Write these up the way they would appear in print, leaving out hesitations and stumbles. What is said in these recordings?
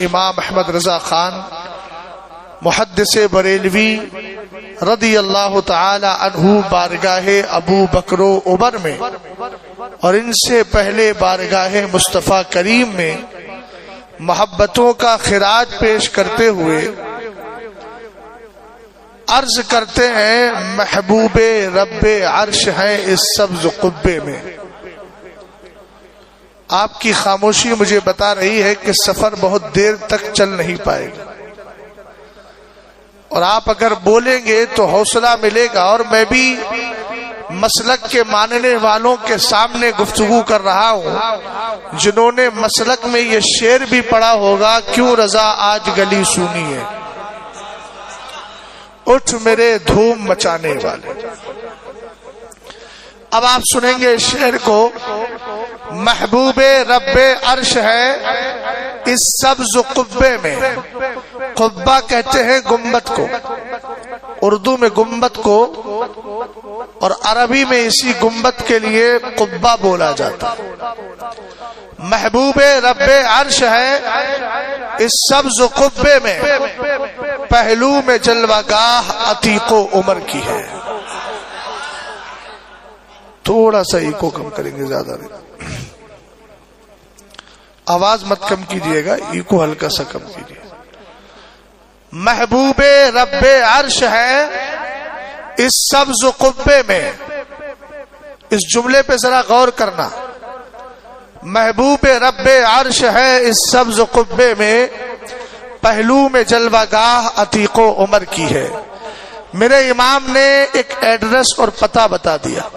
امام احمد رضا خان محدث بریلوی رضی اللہ تعالی عنہ بارگاہ ابو بکر و عمر میں اور ان سے پہلے بارگاہ مصطفیٰ کریم میں محبتوں کا خراج پیش کرتے ہوئے عرض کرتے ہیں محبوب رب عرش ہیں اس سبز قبے میں۔ آپ کی خاموشی مجھے بتا رہی ہے کہ سفر بہت دیر تک چل نہیں پائے گا، اور آپ اگر بولیں گے تو حوصلہ ملے گا۔ اور میں بھی مسلک کے ماننے والوں کے سامنے گفتگو کر رہا ہوں جنہوں نے مسلک میں یہ شعر بھی پڑھا ہوگا، کیوں رضا آج گلی سونی ہے، اٹھ میرے دھوم مچانے والے۔ اب آپ سنیں گے اس شعر کو۔ محبوب رب عرش ہے اس سبز قبے میں، قبہ کہتے ہیں گنبد کو، اردو میں گنبد کو، اور عربی میں اسی گنبد کے لیے قبہ بولا جاتا۔ محبوب رب عرش ہے اس سبز قبے میں، پہلو میں جلوہ گاہ عتیق و عمر کی ہے۔ تھوڑا سا ایکو کم کریں گے، زیادہ نہیں، آواز مت کم کیجئے گا، ایکو ہلکا سا کم کیجئے۔ محبوب رب عرش ہے اس سبز قبے میں، اس جملے پہ ذرا غور کرنا۔ محبوب رب عرش ہے اس سبز قبے میں، پہلو میں جلوہ گاہ عتیق و عمر کی ہے۔ میرے امام نے ایک ایڈریس اور پتہ بتا دیا۔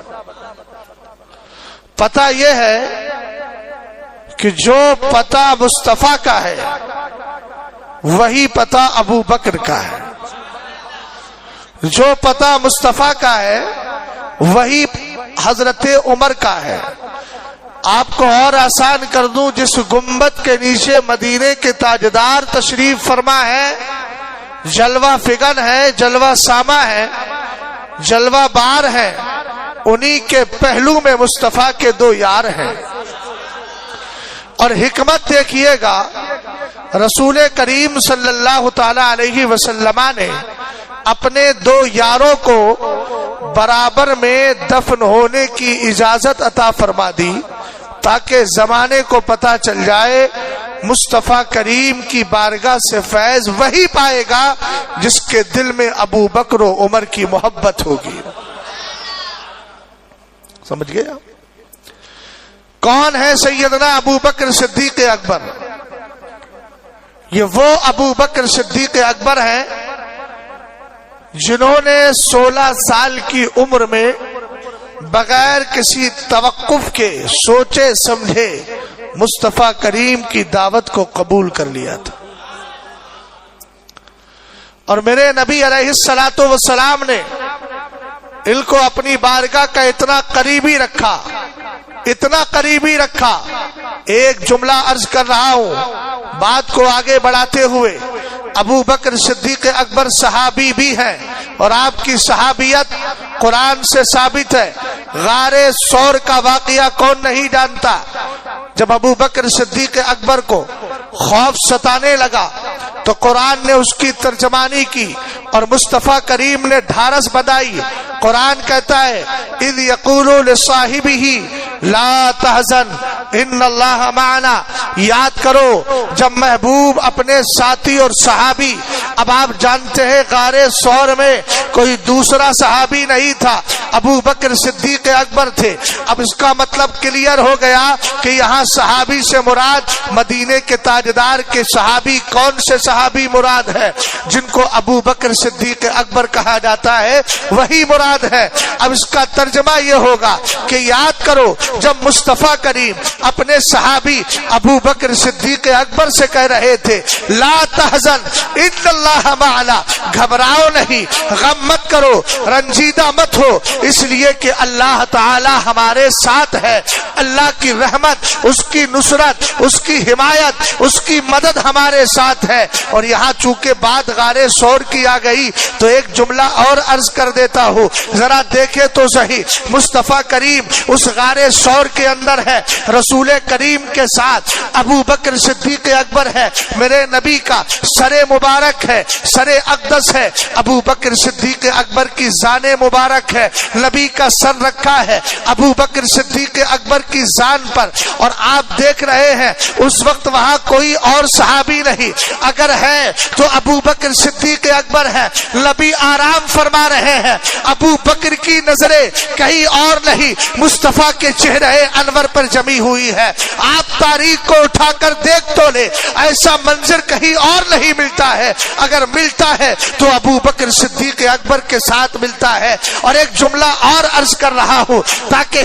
پتہ یہ ہے کہ جو پتہ مصطفیٰ کا ہے وہی پتہ ابو بکر کا ہے، جو پتہ مصطفیٰ کا ہے وہی حضرت عمر کا ہے۔ آپ کو اور آسان کر دوں، جس گنبد کے نیچے مدینے کے تاجدار تشریف فرما ہے، جلوہ فگن ہے، جلوہ سامہ ہے، جلوہ بار ہے، انہی کے پہلو میں مصطفیٰ کے دو یار ہیں۔ اور حکمت دیکھیے گا، رسول کریم صلی اللہ تعالی علیہ وسلم نے اپنے دو یاروں کو برابر میں دفن ہونے کی اجازت عطا فرما دی تاکہ زمانے کو پتہ چل جائے مصطفیٰ کریم کی بارگاہ سے فیض وہی پائے گا جس کے دل میں ابو بکر و عمر کی محبت ہوگی۔ سمجھ گئے آپ؟ کون ہے سیدنا ابو بکر صدیق اکبر؟ یہ وہ ابو بکر صدیق اکبر ہیں جنہوں نے 16 سال کی عمر میں بغیر کسی توقف کے سوچے سمجھے مصطفیٰ کریم کی دعوت کو قبول کر لیا تھا۔ اور میرے نبی علیہ الصلوۃ والسلام نے ان کو اپنی بارگاہ کا اتنا قریبی رکھا، اتنا قریبی رکھا۔ ایک جملہ عرض کر رہا ہوں بات کو آگے بڑھاتے ہوئے۔ ابو بکر صدیق اکبر صحابی بھی ہیں اور آپ کی صحابیت قرآن سے ثابت ہے۔ غار ثور کا واقعہ کون نہیں جانتا؟ جب ابو بکر صدیق اکبر کو خوف ستانے لگا تو قرآن نے اس کی ترجمانی کی اور مصطفیٰ کریم نے ڈھارس بدائی۔ قرآن کہتا ہے اذ یقول لصاحبہ لا تحزن ان اللہ معنا۔ یاد کرو جب محبوب اپنے ساتھی اور صحابی، اب آپ جانتے ہیں غار ثور میں کوئی دوسرا صحابی نہیں تھا، ابو بکر صدیق اکبر تھے۔ اب اس کا مطلب کلیئر ہو گیا کہ یہاں صحابی سے مراد مدینے کے تاجدار کے صحابی کون سے صحابی مراد ہے؟ جن کو ابو بکر صدیق اکبر کہا جاتا ہے وہی مراد ہے۔ اب اس کا ترجمہ یہ ہوگا کہ یاد کرو جب مصطفیٰ کریم اپنے صحابی ابو بکر صدیق اکبر سے کہہ رہے تھے لا تحزن ان اللہ معنا، گھبراؤ نہیں، غم مت کرو، رنجیدہ مت ہو، اس لیے کہ اللہ تعالی ہمارے ساتھ ہے۔ اللہ کی رحمت، اس کی نصرت، اس کی حمایت، اس کی مدد ہمارے ساتھ ہے۔ اور یہاں چونکہ بات غار ثور کی آ گئی تو ایک جملہ اور عرض کر دیتا ہوں، ذرا دیکھے تو صحیح، مصطفیٰ کریم اس غار شور کے اندر ہے، رسول کریم کے ساتھ ابو بکر صدیق اکبر ہے، میرے نبی کا سر مبارک ہے، سر اقدس ہے، ابو بکر صدیق اکبر کی زان مبارک ہے، نبی کا سر رکھا ہے ابو بکر صدیق اکبر کی زان پر، اور آپ دیکھ رہے ہیں اس وقت وہاں کوئی اور صحابی نہیں، اگر ہے تو ابو بکر صدیق اکبر ہے، نبی آرام فرما رہے ہیں، ابو بکر کی نظریں کہیں اور نہیں مصطفیٰ کے چہرے انور پر جمی ہوئی ہے۔ آپ تاریخ کو اٹھا کر دیکھ تو لے، ایسا منظر کہیں اور نہیں ملتا ہے، اگر ملتا ہے تو ابو بکر صدیق اکبر کے ساتھ ملتا ہے۔ اور ایک جملہ اور عرض کر رہا ہوں تاکہ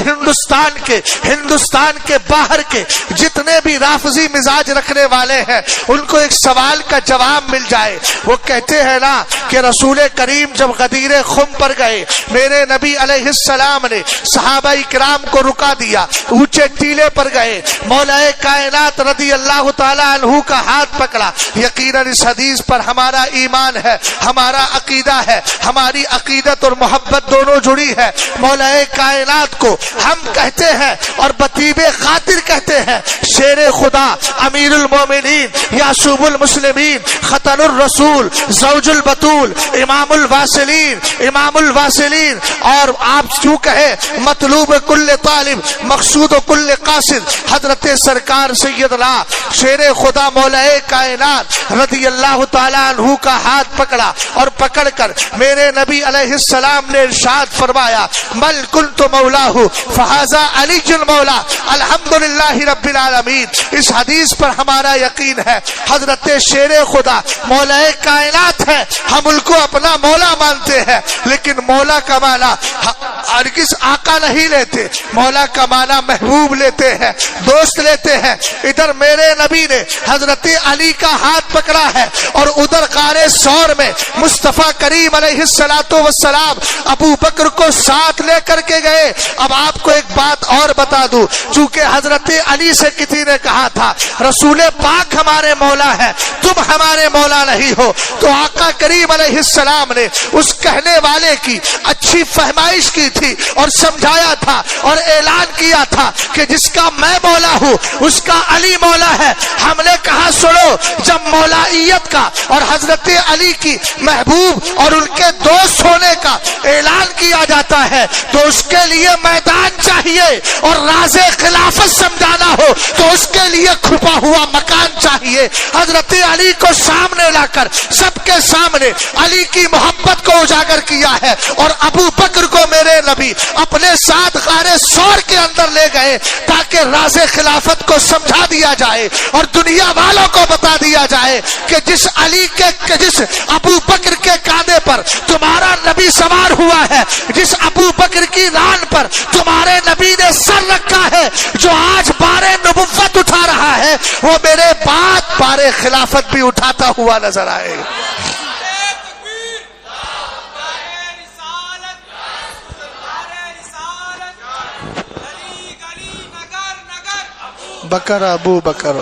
ہندوستان کے باہر کے جتنے بھی رافضی مزاج رکھنے والے ہیں ان کو ایک سوال کا جواب مل جائے۔ وہ کہتے ہیں نا کہ رسول کریم جب غدیر خم پر گئے، میرے نبی علیہ السلام نے صحابہ کرام کو رکا دیا، اونچے ٹیلے پر گئے، مولا کائنات رضی اللہ تعالی عنہ کا ہاتھ پکڑا۔ یقیناً اس حدیث پر ہمارا ایمان ہے، ہمارا عقیدہ ہے، ہماری عقیدت اور محبت دونوں جڑی ہے۔ مولا کائنات کو ہم کہتے ہیں اور بطیب خاطر کہتے ہیں، شیر خدا، امیر المومنین، یعصوب المسلمین، خطن الرسول، زوج البتول، امام الواصلین، اور آپ کیوں کہے مطلوب کل طالب، مقصود کل قاصد، حضرت سرکار سیدنا شیر خدا مولا کائنات رضی اللہ تعالیٰ عنہ کا ہاتھ پکڑا، اور پکڑ کر میرے نبی علیہ السلام نے ارشاد فرمایا، مل کنت مولاہ فہذا علی المولا، الحمدللہ رب العالمین۔ اس حدیث پر ہمارا یقین ہے، حضرت شیر خدا مولا کائنات ہے، ہم ان کو اپنا مولا مانتے ہیں، لیکن مولا کا معنی ہرگز آقا نہیں لیتے، مولا کا معنی محبوب لیتے ہیں، دوست لیتے ہیں۔ ادھر میرے نبی نے حضرت علی کا ہاتھ پکڑا ہے، اور ادھر غار ثور میں مصطفیٰ کریم علیہ السلام ابو بکر کو ساتھ لے کر کے گئے۔ اب آپ کو ایک بات اور بتا دوں، چونکہ حضرت علی سے کسی نے کہا تھا رسول پاک ہمارے مولا ہے، تم ہمارے مولا نہیں ہو، تو آقا کریم علیہ السلام نے اس کہنے والے کی اچھی فہمائش کی تھی اور سمجھایا تھا اور اعلان کیا تھا کہ جس کا میں مولا ہوں اس کا علی مولا ہے۔ ہم نے کہا سنو، جب مولائیت کا اور حضرت علی کی محبوب اور ان کے دوست ہونے کا اعلان کیا جاتا ہے تو اس کے لیے میدان چاہیے، اور راز خلافت سمجھانا ہو تو اس کے لیے کھپا ہوا مکان چاہیے۔ حضرت علی کو سامنے لا کر سب کے سامنے علی کی محبت کو اجاگر کیا ہے، اور ابو بکر کو میرے نبی اپنے ساتھ غار ثور کے اندر لے گئے تاکہ راز خلافت کو سمجھا دیا جائے اور دنیا والوں کو بتا دیا جائے کہ جس ابو بکر کے کاندھے پر تمہارا نبی سوار ہوا ہے، جس ابو بکر کی ران پر تمہارے نبی نے سر رکھا ہے، جو آج بار نبوت اٹھا رہا ہے، وہ میرے بعد بار خلافت بھی اٹھاتا ہوا نظر آئے گا۔ بکر ابو بکر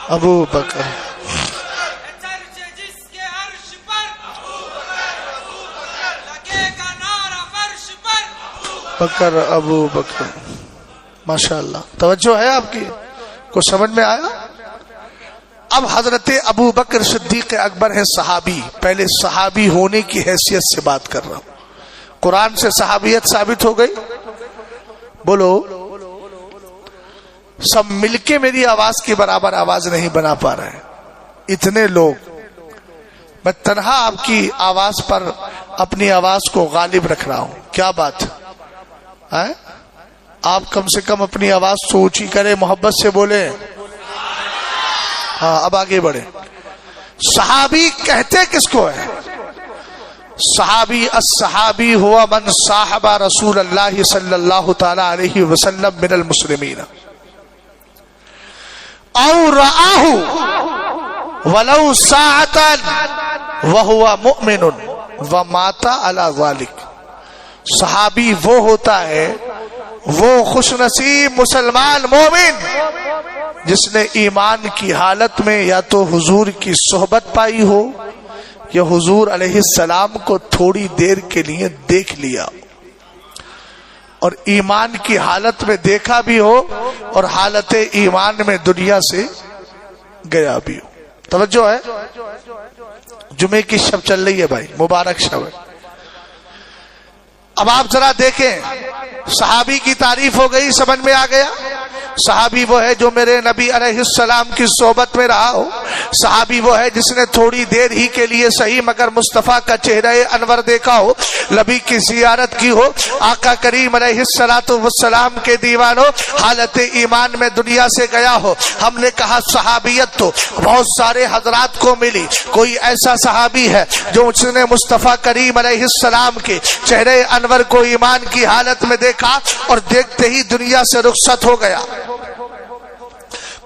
ابو بکر بکر ابو بکر، ماشاءاللہ توجہ ہے آپ کی، کو سمجھ میں آیا؟ اب حضرت ابو بکر صدیق اکبر ہے صحابی، پہلے صحابی ہونے کی حیثیت سے بات کر رہا ہوں، قرآن سے صحابیت ثابت ہو گئی؟ بولو، سب مل کے میری آواز کے برابر آواز نہیں بنا پا رہے ہیں، اتنے لوگ، میں تنہا آپ کی آواز پر اپنی آواز کو غالب رکھ رہا ہوں، کیا بات ہے؟ آپ کم سے کم اپنی آواز تو اونچی کرے، محبت سے بولے۔ ہاں اب آگے بڑھے۔ صحابی کہتے کس کو ہے؟ صحابی الصحابی ہوا من صاحب رسول اللہ صلی اللہ تعالی علیہ وسلم من المسلمین او رآہ ولو ساعتا وہو مؤمن ومات علی ذلک۔ صحابی وہ ہوتا ہے، وہ خوش نصیب مسلمان مومن جس نے ایمان کی حالت میں یا تو حضور کی صحبت پائی ہو یا حضور علیہ السلام کو تھوڑی دیر کے لیے دیکھ لیا، اور ایمان کی حالت میں دیکھا بھی ہو اور حالت ایمان میں دنیا سے گیا بھی ہو. توجہ ہے، جمعے کی شب چل رہی ہے بھائی، مبارک شب ہے. اب آپ ذرا دیکھیں، صحابی کی تعریف ہو گئی، سمجھ میں آ گیا. صحابی وہ ہے جو میرے نبی علیہ السلام کی صحبت میں رہا ہو. صحابی وہ ہے جس نے تھوڑی دیر ہی کے لیے صحیح مگر مصطفیٰ کا چہرہ انور دیکھا ہو، نبی کی زیارت کی ہو، آقا کریم علیہ السلام کے دیوانوں حالت ایمان میں دنیا سے گیا ہو. ہم نے کہا صحابیت تو بہت سارے حضرات کو ملی، کوئی ایسا صحابی ہے جو اس نے مصطفیٰ کریم علیہ السلام کے چہرہ انور کو ایمان کی حالت میں دیکھا اور دیکھتے ہی دنیا سے رخصت ہو گیا.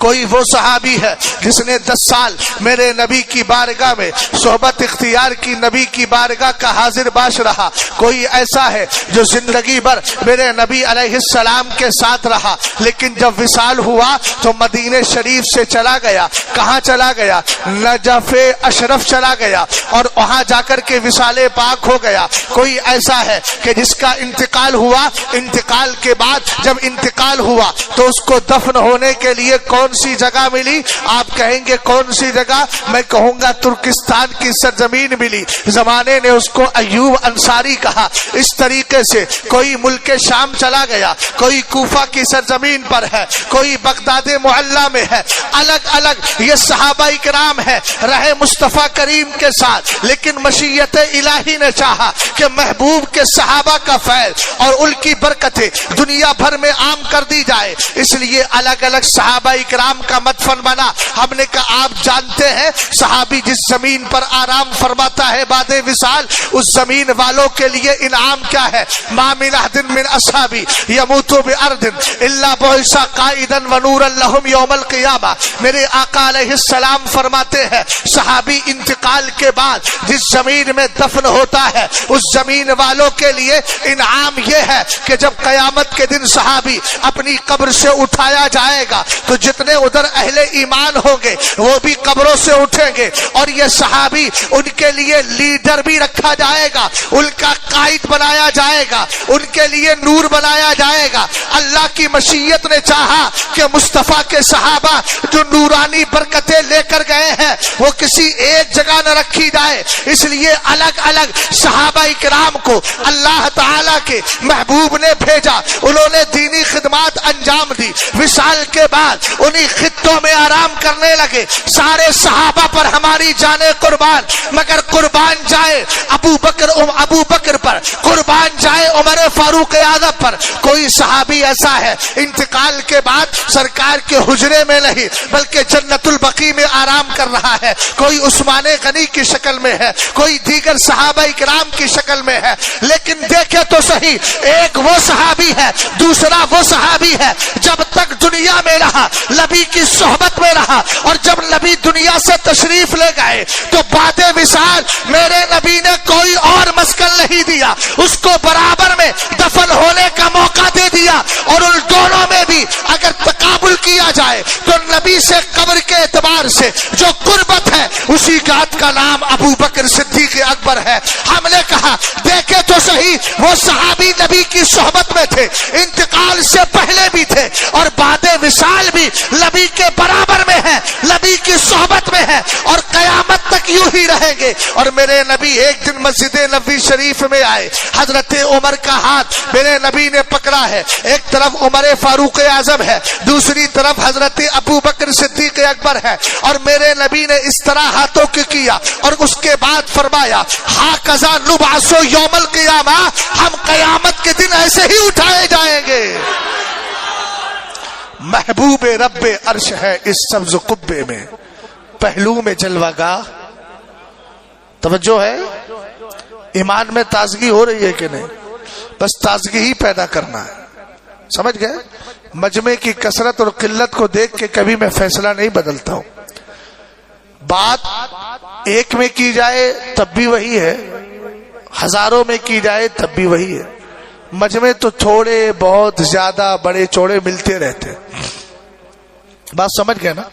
کوئی وہ صحابی ہے جس نے 10 سال میرے نبی کی بارگاہ میں صحبت اختیار کی، نبی کی بارگاہ کا حاضر باش رہا. کوئی ایسا ہے جو زندگی بھر میرے نبی علیہ السلام کے ساتھ رہا، لیکن جب وصال ہوا تو مدینہ شریف سے چلا گیا. کہاں چلا گیا؟ نجف اشرف چلا گیا اور وہاں جا کر کے وصال پاک ہو گیا. کوئی ایسا ہے کہ جس کا انتقال ہوا، انتقال کے بعد جب انتقال ہوا تو اس کو دفن ہونے کے لیے کون سی جگہ ملی؟ آپ کہیں گے کون سی جگہ؟ میں کہوں گا ترکستان کی سرزمین ملی. زمانے نے اس کو ایوب انصاری کہا. اس طریقے سے کوئی ملک شام چلا گیا، کوئی کوفہ کی سرزمین پر ہے، کوئی بغداد معلی میں ہے. الگ الگ یہ صحابہ کرام ہے، رہے مصطفیٰ کریم کے ساتھ، لیکن مشیت الہی نے چاہا کہ محبوب کے صحابہ کا فیض اور ان کی برکتیں دنیا بھر میں عام کر دی جائے، اس لیے الگ الگ صحابہ کرام کا مدفن بنا. ہم نے کہا آپ جانتے ہیں صحابی جس زمین پر آرام فرماتا ہے بعد وصال، اس زمین والوں کے لیے انعام کیا ہے؟ ما من احد من اصحابی یموت بارض الا بعث قائدا ونورا لهم یوم القیامہ. میرے آقا علیہ السلام فرماتے ہیں صحابی انتقال کے بعد جس زمین میں دفن ہوتا ہے اس زمین والوں کے لیے انعام یہ ہے کہ جب قیامت کے دن صحابی اپنی قبر سے اٹھایا جائے گا تو جتنے ادھر اہل ایمان ہوں گے وہ بھی قبروں سے اٹھیں گے، اور یہ صحابی ان کے لیے لیڈر بھی رکھا جائے گا، ان کا قائد بنایا جائے گا، ان کے لیے نور بنایا جائے گا. اللہ کی مشیت نے چاہا کہ مصطفیٰ کے صحابہ جو نورانی برکتیں لے کر گئے ہیں وہ کسی ایک جگہ نہ رکھی جائے، اس لیے الگ الگ صحابہ کرام کو اللہ تعالی کے محبوب نے بھیجا. انہوں نے دینی خدمات انجام دی. وصال کے بعد انہی خطوں میں آرام کرنے لگے. سارے صحابہ پر ہماری جانیں قربان، مگر قربان جائے ابو بکر پر، قربان جائے عمر فاروق اعظم پر. کوئی صحابی ایسا ہے انتقال کے بعد سرکار کے حجرے میں نہیں بلکہ جنت البقیع میں آرام کر رہا ہے. کوئی عثمان غنی کی شکل میں ہے، کوئی دیگر صحابہ کرام کی شکل میں ہے. لیکن دیکھے تو صحیح، ایک وہ صحابی ہے، دوسرا وہ صحابی ہے جب تک دنیا میں رہا نبی کی صحبت میں رہا، اور جب نبی دنیا سے تشریف لے گئے تو بعد وصال میرے نبی نے کوئی اور مسکن نہیں دیا، اس کو برابر میں دفن ہونے کا موقع دے دیا. اور ان دونوں میں بھی اگر تقابل کیا جائے تو نبی سے قبر کے اعتبار سے جو قربت ہے اسی ذات کا نام ابو بکر صدیق اکبر ہے. ہم نے کہا دیکھے تو صحیح، وہ صحابی نبی کی صحبت میں تھے، انتقال سے پہلے بھی تھے اور بعد وصال بھی نبی کے برابر میں ہے، نبی کی صحبت میں ہے اور قیامت تک یوں ہی رہیں گے. اور میرے نبی ایک دن مسجد نبوی شریف میں آئے، حضرت عمر کا ہاتھ میرے نبی نے پکڑا ہے، ایک طرف عمر فاروق اعظم ہے، دوسری طرف حضرت ابو بکر صدیق اکبر ہے، اور میرے نبی نے اس طرح ہاتھوں کی کیا اور اس کے بعد فرمایا ہاکذا نبعث یوم القیامہ، ہم قیامت کے دن ایسے ہی اٹھائے جائیں گے. محبوب رب عرش ہے اس سبز قبے میں، پہلو میں جلوہ گاہ. توجہ ہے؟ ایمان میں تازگی ہو رہی ہے کہ نہیں؟ بس تازگی ہی پیدا کرنا ہے. سمجھ گئے؟ مجمع کی کثرت اور قلت کو دیکھ کے کبھی میں فیصلہ نہیں بدلتا ہوں. بات ایک میں کی جائے تب بھی وہی ہے، ہزاروں میں کی جائے تب بھی وہی ہے. مجمع تو تھوڑے بہت زیادہ بڑے چوڑے ملتے رہتے. بات سمجھ گئے نا؟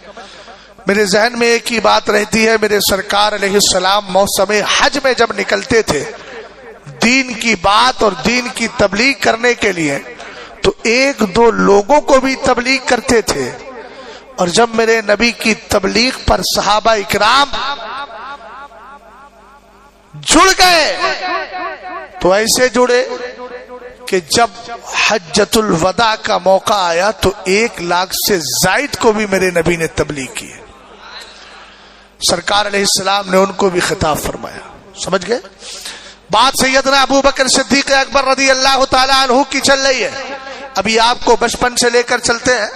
میرے ذہن میں ایک ہی بات رہتی ہے، میرے سرکار علیہ السلام موسم حج میں جب نکلتے تھے دین کی بات اور دین کی تبلیغ کرنے کے لیے تو ایک دو لوگوں کو بھی تبلیغ کرتے تھے، اور جب میرے نبی کی تبلیغ پر صحابہ اکرام جڑ گئے تو ایسے جڑے کہ جب حجۃ الوداع کا موقع آیا تو 1 لاکھ سے زائد کو بھی میرے نبی نے تبلیغ کی۔ سرکار علیہ السلام نے ان کو بھی خطاب فرمایا۔ سمجھ گئے؟ بات سیدنا ابو بکر صدیق اکبر رضی اللہ تعالی عنہ کی چل رہی ہے۔ ابھی آپ کو بچپن سے لے کر چلتے ہیں۔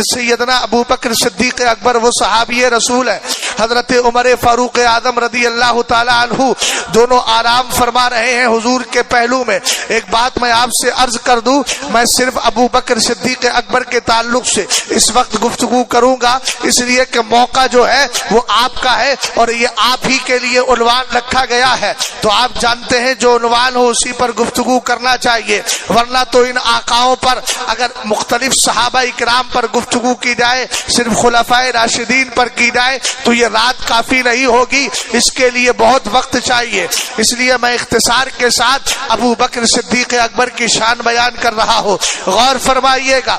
سیدنا ابو بکر صدیق اکبر وہ صحابی رسول ہے، حضرت عمر فاروق اعظم رضی اللہ تعالی عنہ دونوں آرام فرما رہے ہیں حضور کے پہلو میں۔ ایک بات میں آپ سے عرض کر دوں، میں صرف ابو بکر صدیق اکبر کے تعلق سے اس وقت گفتگو کروں گا، اس لیے کہ موقع جو ہے وہ آپ کا ہے اور یہ آپ ہی کے لیے عنوان رکھا گیا ہے، تو آپ جانتے ہیں جو عنوان ہو اسی پر گفتگو کرنا چاہیے، ورنہ تو ان آقاؤں پر اگر مختلف صحابہ اکرام پر گفتگو کی جائے، صرف خلفائے راشدین پر کی جائے تو یہ رات کافی نہیں ہوگی، اس کے لیے بہت وقت چاہیے۔ اس لیے میں اختصار کے ساتھ ابو بکر صدیق اکبر کی شان بیان کر رہا ہوں، غور فرمائیے گا۔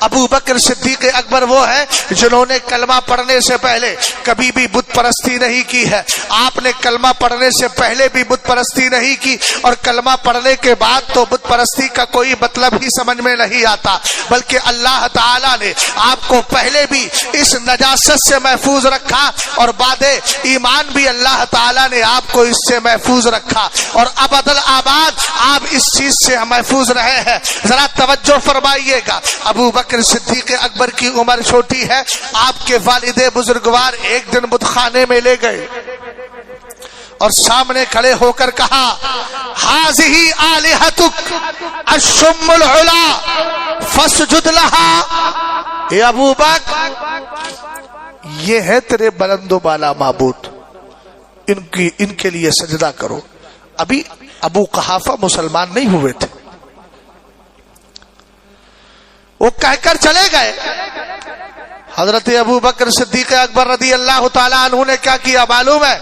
ابو بکر صدیق اکبر وہ ہے جنہوں نے کلمہ پڑھنے سے پہلے کبھی بھی بت پرستی نہیں کی ہے۔ آپ نے کلمہ پڑھنے سے پہلے بھی بت پرستی نہیں کی، اور کلمہ پڑھنے کے بعد تو بت پرستی کا کوئی مطلب ہی سمجھ میں نہیں آتا، بلکہ اللہ تعالیٰ نے آپ کو پہلے بھی اس نجاست سے محفوظ رکھا اور بعد ایمان بھی اللہ تعالیٰ نے آپ کو اس سے محفوظ رکھا، اور ابدل آباد آپ اس چیز سے محفوظ رہے ہیں۔ ذرا توجہ فرمائیے گا، ابو بکر صدیق اکبر کی عمر چھوٹی ہے، آپ کے والد بزرگوار ایک دن بت خانے میں لے گئے اور سامنے کھڑے ہو کر کہا، ہذہ آلہتک الشم العلا فاسجد لہا۔ اے ابو بکر، یہ ہے تیرے بلند و بالا معبود، ان کے لیے سجدہ کرو۔ ابھی ابو قحافہ مسلمان نہیں ہوئے تھے، وہ کہہ کر چلے گئے۔ حضرت ابو بکر صدیق اکبر رضی اللہ تعالی عنہ نے کیا کیا معلوم ہے؟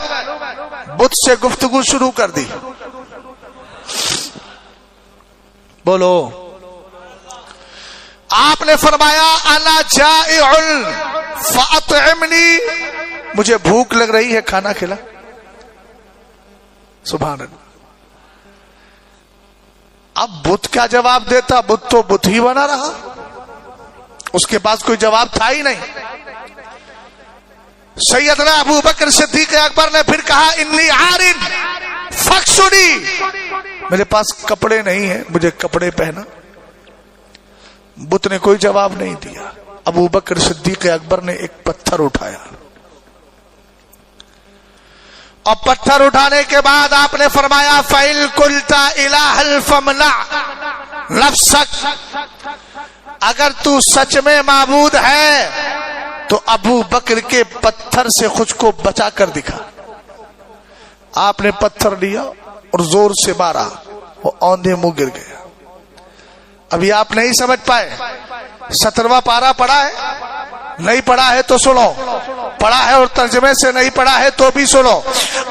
بت سے گفتگو شروع کر دی۔ بولو، آپ نے فرمایا انا جائع فاطعمنی، مجھے بھوک لگ رہی ہے، کھانا کھلا۔ سبحان اللہ۔ اب بت کیا جواب دیتا؟ بت تو بت ہی بنا رہا، اس کے پاس کوئی جواب تھا ہی نہیں۔ سیدنا ابو بکر صدیق اکبر نے پھر کہا، انی عارن فاکسنی، میرے پاس کپڑے نہیں ہیں، مجھے کپڑے پہنا۔ بت نے کوئی جواب نہیں دیا۔ ابو بکر صدیق اکبر نے ایک پتھر اٹھایا، اور پتھر اٹھانے کے بعد آپ نے فرمایا، فَإِن قُلْتَ إِلَٰهًا فَامْنَعْ نَفْسَكَ، اگر تو سچ میں معبود ہے تو ابو بکر کے پتھر سے خود کو بچا کر دکھا۔ آپ نے پتھر لیا اور زور سے مارا، وہ اوندھے منہ گر گیا۔ ابھی آپ نہیں سمجھ پائے، 17واں پارہ پڑھا ہے؟ نہیں پڑھا ہے تو سنو، پڑھا ہے اور ترجمے سے نہیں پڑھا ہے تو بھی سنو۔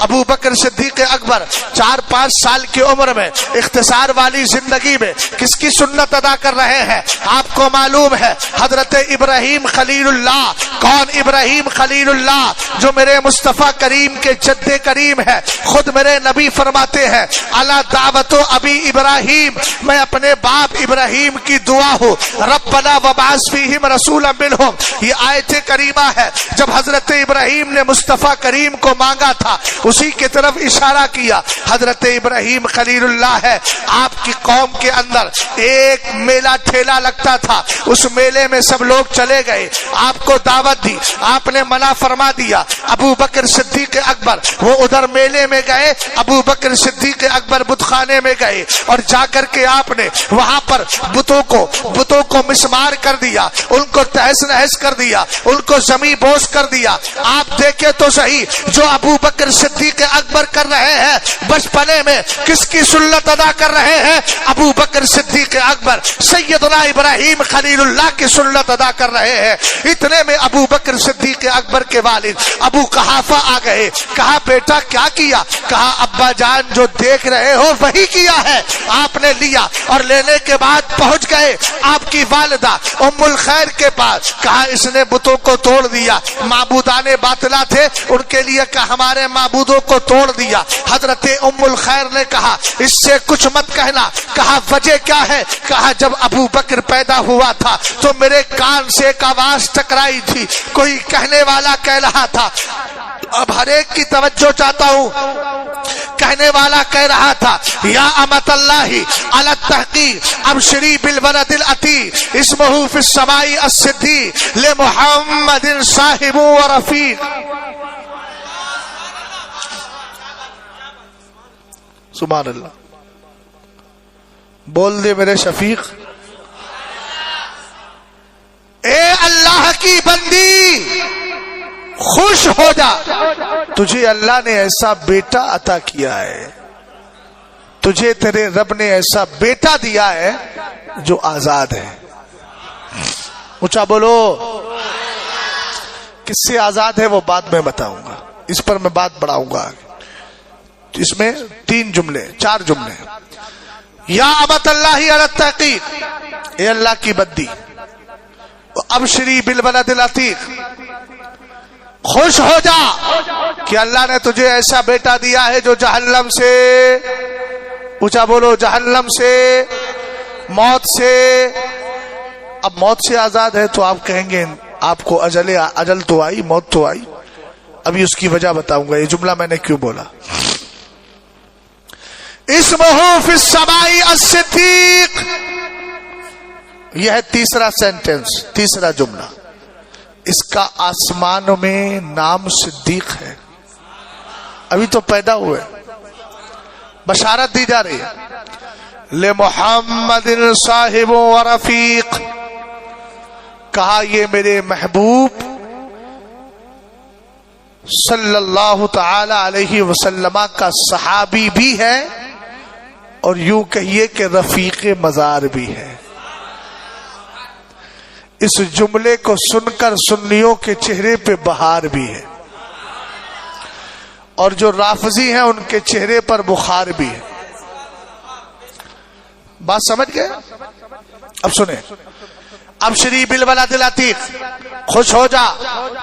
ابو بکر صدیق اکبر 4-5 سال کی عمر میں اختصار والی زندگی میں کس کی سنت ادا کر رہے ہیں؟ آپ کو معلوم ہے حضرت ابراہیم خلیل اللہ۔ کون ابراہیم خلیل اللہ؟ جو میرے مصطفیٰ کریم کے جد کریم ہے۔ خود میرے نبی فرماتے ہیں، الا دعوت ابی ابراہیم، میں اپنے باپ ابراہیم کی دعا ہوں، ربنا وابعث فیہم رسولا منہم۔ یہ آیت کریمہ ہے، جب حضرت ابراہیم نے مصطفیٰ کریم کو مانگا تھا اسی کی طرف اشارہ کیا۔ حضرت ابراہیم خلیل اللہ ہے۔ آپ کی قوم کے اندر ایک میلہ ٹھیلا لگتا تھا، اس میلے میں سب لوگ چلے گئے، آپ کو دعوت دی، آپ نے منع فرما دیا۔ ابو بکر صدیق اکبر وہ ادھر میلے میں گئے، ابو بکر صدیق اکبر بت خانے میں گئے، اور جا کر کے آپ نے وہاں پر بتوں کو مسمار کر دیا، ان کو تہس نہس کر دیا، ان کو زمیں بوس کر دیا۔ دیا. آپ دیکھیں تو صحیح جو ابو بکر صدیق اکبر کر رہے ہیں بچپنے میں کس کی سنت ادا کر رہے ہیں؟ ابو بکر صدیق اکبر سیدنا ابراہیم خلیل اللہ کی سنت ادا کر رہے ہیں. اتنے میں ابو بکر صدیق اکبر کے والد ابو قحافہ آ گئے. کہا بیٹا کیا کیا؟ کہا ابا جان جو دیکھ رہے ہو وہی کیا ہے. آپ نے لیا اور لینے کے بعد پہنچ گئے آپ کی والدہ ام الخیر کے پاس. کہا اس نے بتوں کو توڑ دیا. معبودان باطلا تھے ان کے لیے کہ ہمارے معبودوں کو توڑ دیا. حضرت ام الخیر نے کہا اس سے کچھ مت کہنا. کہا وجہ کیا ہے؟ کہا جب ابو بکر پیدا ہوا تھا تو میرے کان سے ایک آواز ٹکرائی تھی, کوئی کہنے والا کہہ رہا تھا. اب ہر ایک کی توجہ چاہتا ہوں. کہنے والا کہہ رہا تھا یا امت اللہ علی التحقیق ابشری بالولد العتیق اسمہ فی السماء الصدیق لمحمد صاحب و رفیق. سبحان اللہ. بول دے میرے شفیق. اے اللہ کی بندی خوش ہو جا, تجھے اللہ نے ایسا بیٹا عطا کیا ہے, تجھے تیرے رب نے ایسا بیٹا دیا ہے جو آزاد ہے. اونچا بولو. کس سے آزاد ہے وہ بعد میں بتاؤں گا, اس پر میں بات بڑھاؤں گا. اس میں 4 جملے. یا امت اللہ علی التحقیق, اے اللہ کی بندی ابشری بالولد العتیق, خوش ہو جا کہ اللہ نے تجھے ایسا بیٹا دیا ہے جو جہنم سے, اونچا بولو, جہنم سے, موت سے. اب موت سے آزاد ہے تو آپ کہیں گے آپ کو اجل تو آئی, موت تو آئی. ابھی اس کی وجہ بتاؤں گا. یہ جملہ میں نے کیوں بولا. اسمہ فی السماء الصدیق, یہ ہے تیسرا سینٹنس, تیسرا جملہ. اس کا آسمانوں میں نام صدیق ہے. ابھی تو پیدا ہوئے, بشارت دی جا رہی ہے. لمحمد صاحب و رفیق, کہا یہ میرے محبوب صلی اللہ علیہ وسلم کا صحابی بھی ہے اور یوں کہیے کہ رفیق مزار بھی ہے. اس جملے کو سن کر سنیوں کے چہرے پہ بہار بھی ہے اور جو رافضی ہیں ان کے چہرے پر بخار بھی ہے. بات سمجھ گئے؟ اب سنیں. ابشری بالولد العتیق, خوش ہو جا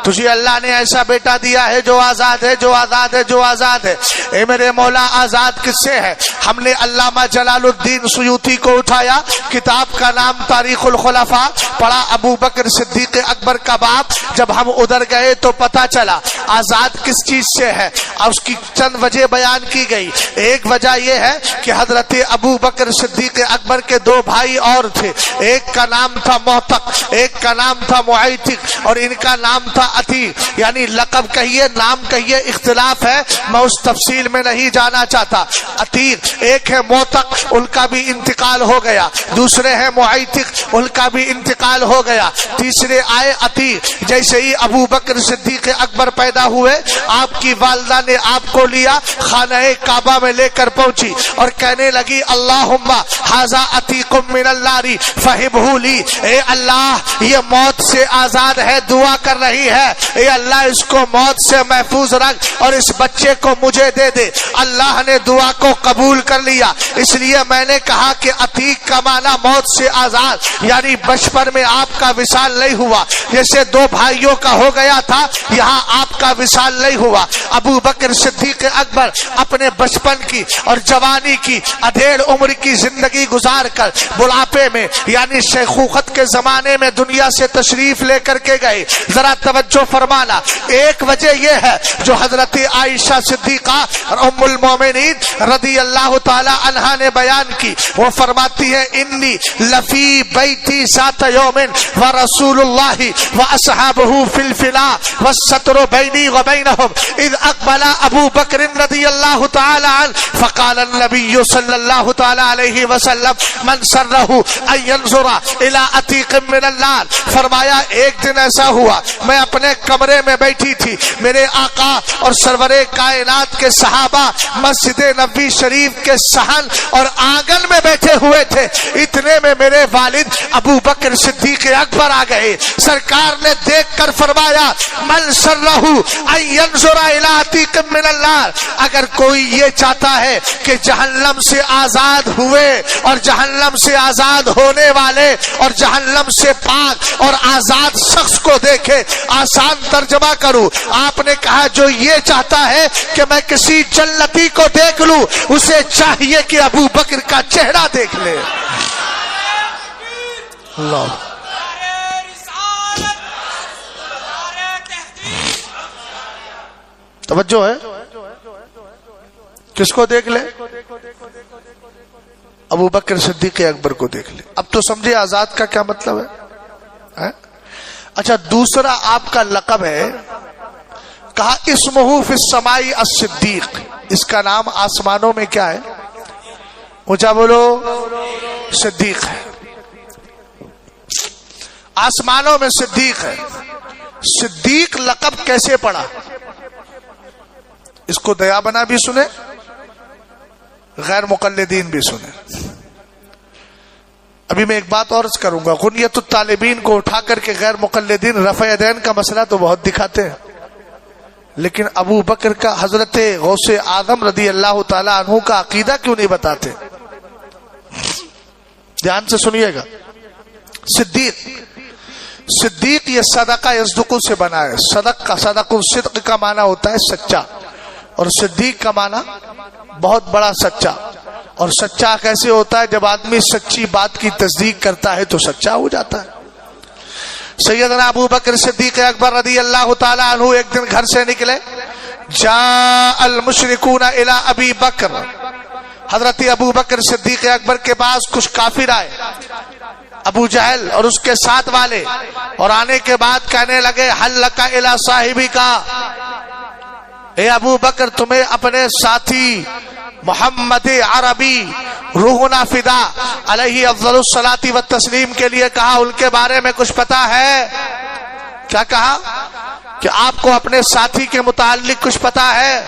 تجھے اللہ نے ایسا بیٹا دیا ہے جو آزاد ہے, جو آزاد ہے, جو آزاد ہے. اے میرے مولا آزاد کس سے ہے؟ ہم نے علامہ جلال الدین سیوطی کو اٹھایا, کتاب کا نام تاریخ الخلفاء, پڑھا ابو بکر صدیق اکبر کا باب. جب ہم ادھر گئے تو پتا چلا آزاد کس چیز سے ہے. اس کی چند وجہ بیان کی گئی. ایک وجہ یہ ہے کہ حضرت ابو بکر صدیق اکبر کے 2 بھائی اور تھے, ایک کا نام تھا موتق, ایک کا نام تھا معیتق اور ان کا نام تھا عتیق. یعنی لقب کہیے, نام کہیے, اختلاف ہے, میں اس تفصیل میں نہیں جانا چاہتا. عتیق ایک ہے, موتق ان کا بھی انتقال ہو گیا, دوسرے ہیں معیتق ان کا بھی انتقال ہو گیا, تیسرے آئے عتیق. جیسے ہی ابو بکر صدیق اکبر پیدا ہوئے آپ کی والدہ نے آپ کو لیا, خانہ کعبہ میں لے کر پہنچی اور کہنے لگی اللہم ھذا عتیق من النار فہبہ لی, اے اللہ یہ موت سے آزاد ہے, دعا کر رہی ہے, اے اللہ اس کو موت سے محفوظ رکھ اور اس بچے کو مجھے دے دے. اللہ نے دعا کو قبول کر لیا. اس لیے میں نے کہا کہ عتیق کا معنی موت سے آزاد, یعنی بچپن میں آپ کا وصال نہیں ہوا. جیسے 2 بھائیوں کا ہو گیا تھا, یہاں آپ کا وصال نہیں ہوا. ابو بکر صدیق اکبر اپنے بچپن کی اور جوانی کی ادھیڑ عمر کی زندگی گزار کر بڑھاپے میں یعنی شیخوخت کے زمانے میں دنیا سے تشریف لے کر کے گئے. ذرا توجہ فرمانا. ایک وجہ یہ ہے جو حضرت عائشہ صدیقہ ام المومنین رضی اللہ تعالی عنہا نے بیان کی, وہ فرماتی ہے ان انی لفی بیتی ذات یوم ورسول اللہ واصحابہ فی الفلاء والستر بینی وبینہم اذ اقبل ابو بکر رضی اللہ تعالی عنہ فقال النبی صلی اللہ تعالی علیہ وسلم من سرہ ان ينظر الى عتیق من النار. فرمایا ایک دن ایسا ہوا میں اپنے کمرے میں بیٹھی تھی, میرے آقا اور سرور کائنات کے صحابہ مسجد نبوی شریف کے صحن اور آنگن میں بیٹھے ہوئے تھے. اتنے میں میرے والد ابو بکر صدیق اکبر آ گئے. سرکار نے دیکھ کر فرمایا من سرہ ان ينظر الى عتیق من النار, اگر کوئی یہ چاہتا ہے کہ جہنم سے آزاد ہوئے اور جہنم سے آزاد ہونے والے اور جہنم سے پاک اور آزاد شخص کو دیکھے. آسان ترجمہ کروں, آپ نے کہا جو یہ چاہتا ہے کہ میں کسی جنتی کو دیکھ لوں, اسے چاہیے کہ ابو بکر کا چہرہ دیکھ لے. اللہ توجہ ہے, کس کو دیکھ لے؟ ابو بکر صدیق اکبر کو دیکھ لے. اب تو سمجھے آزاد کا کیا مطلب ہے. اچھا, دوسرا آپ کا لقب ہے, کہا اسمہ فی السماء الصدیق, اس کا نام آسمانوں میں کیا ہے؟ اونچا بولو, صدیق ہے. آسمانوں میں صدیق ہے. صدیق لقب کیسے پڑا؟ اس کو دیا بنا بھی سنے, غیر مقلدین بھی سنے. ابھی میں ایک بات اور کروں گا, غنیت الطالبین کو اٹھا کر کے غیر مقلدین رفع یدین کا مسئلہ تو بہت دکھاتے ہیں, لیکن ابو بکر کا حضرت غوث اعظم رضی اللہ تعالی عنہ کا عقیدہ کیوں نہیں بتاتے؟ دھیان سے سنیے گا. صدیق یہ صدقہ یصدق سے بنا ہے. صدق الصدق کا معنی ہوتا ہے سچا, اور صدیق کا معنی بہت بڑا سچا. اور سچا کیسے ہوتا ہے؟ جب آدمی سچی بات کی تصدیق کرتا ہے تو سچا ہو جاتا ہے. سیدنا ابو بکر صدیق اکبر رضی اللہ تعالی عنہ ایک دن گھر سے نکلے. جاء المشرکون الی ابی بکر, حضرت ابو بکر صدیق اکبر کے پاس کچھ کافر آئے, ابو جہل اور اس کے ساتھ والے, اور آنے کے بعد کہنے لگے حل لک الی صاحبک, اے ابو بکر تمہیں اپنے ساتھی محمد عربی روحنا فدا علیہ افضل الصلاۃ والتسلیم کے لیے کہا, ان کے بارے میں کچھ پتا ہے؟ کیا کہا کہ آپ کو اپنے ساتھی کے متعلق کچھ پتا ہے؟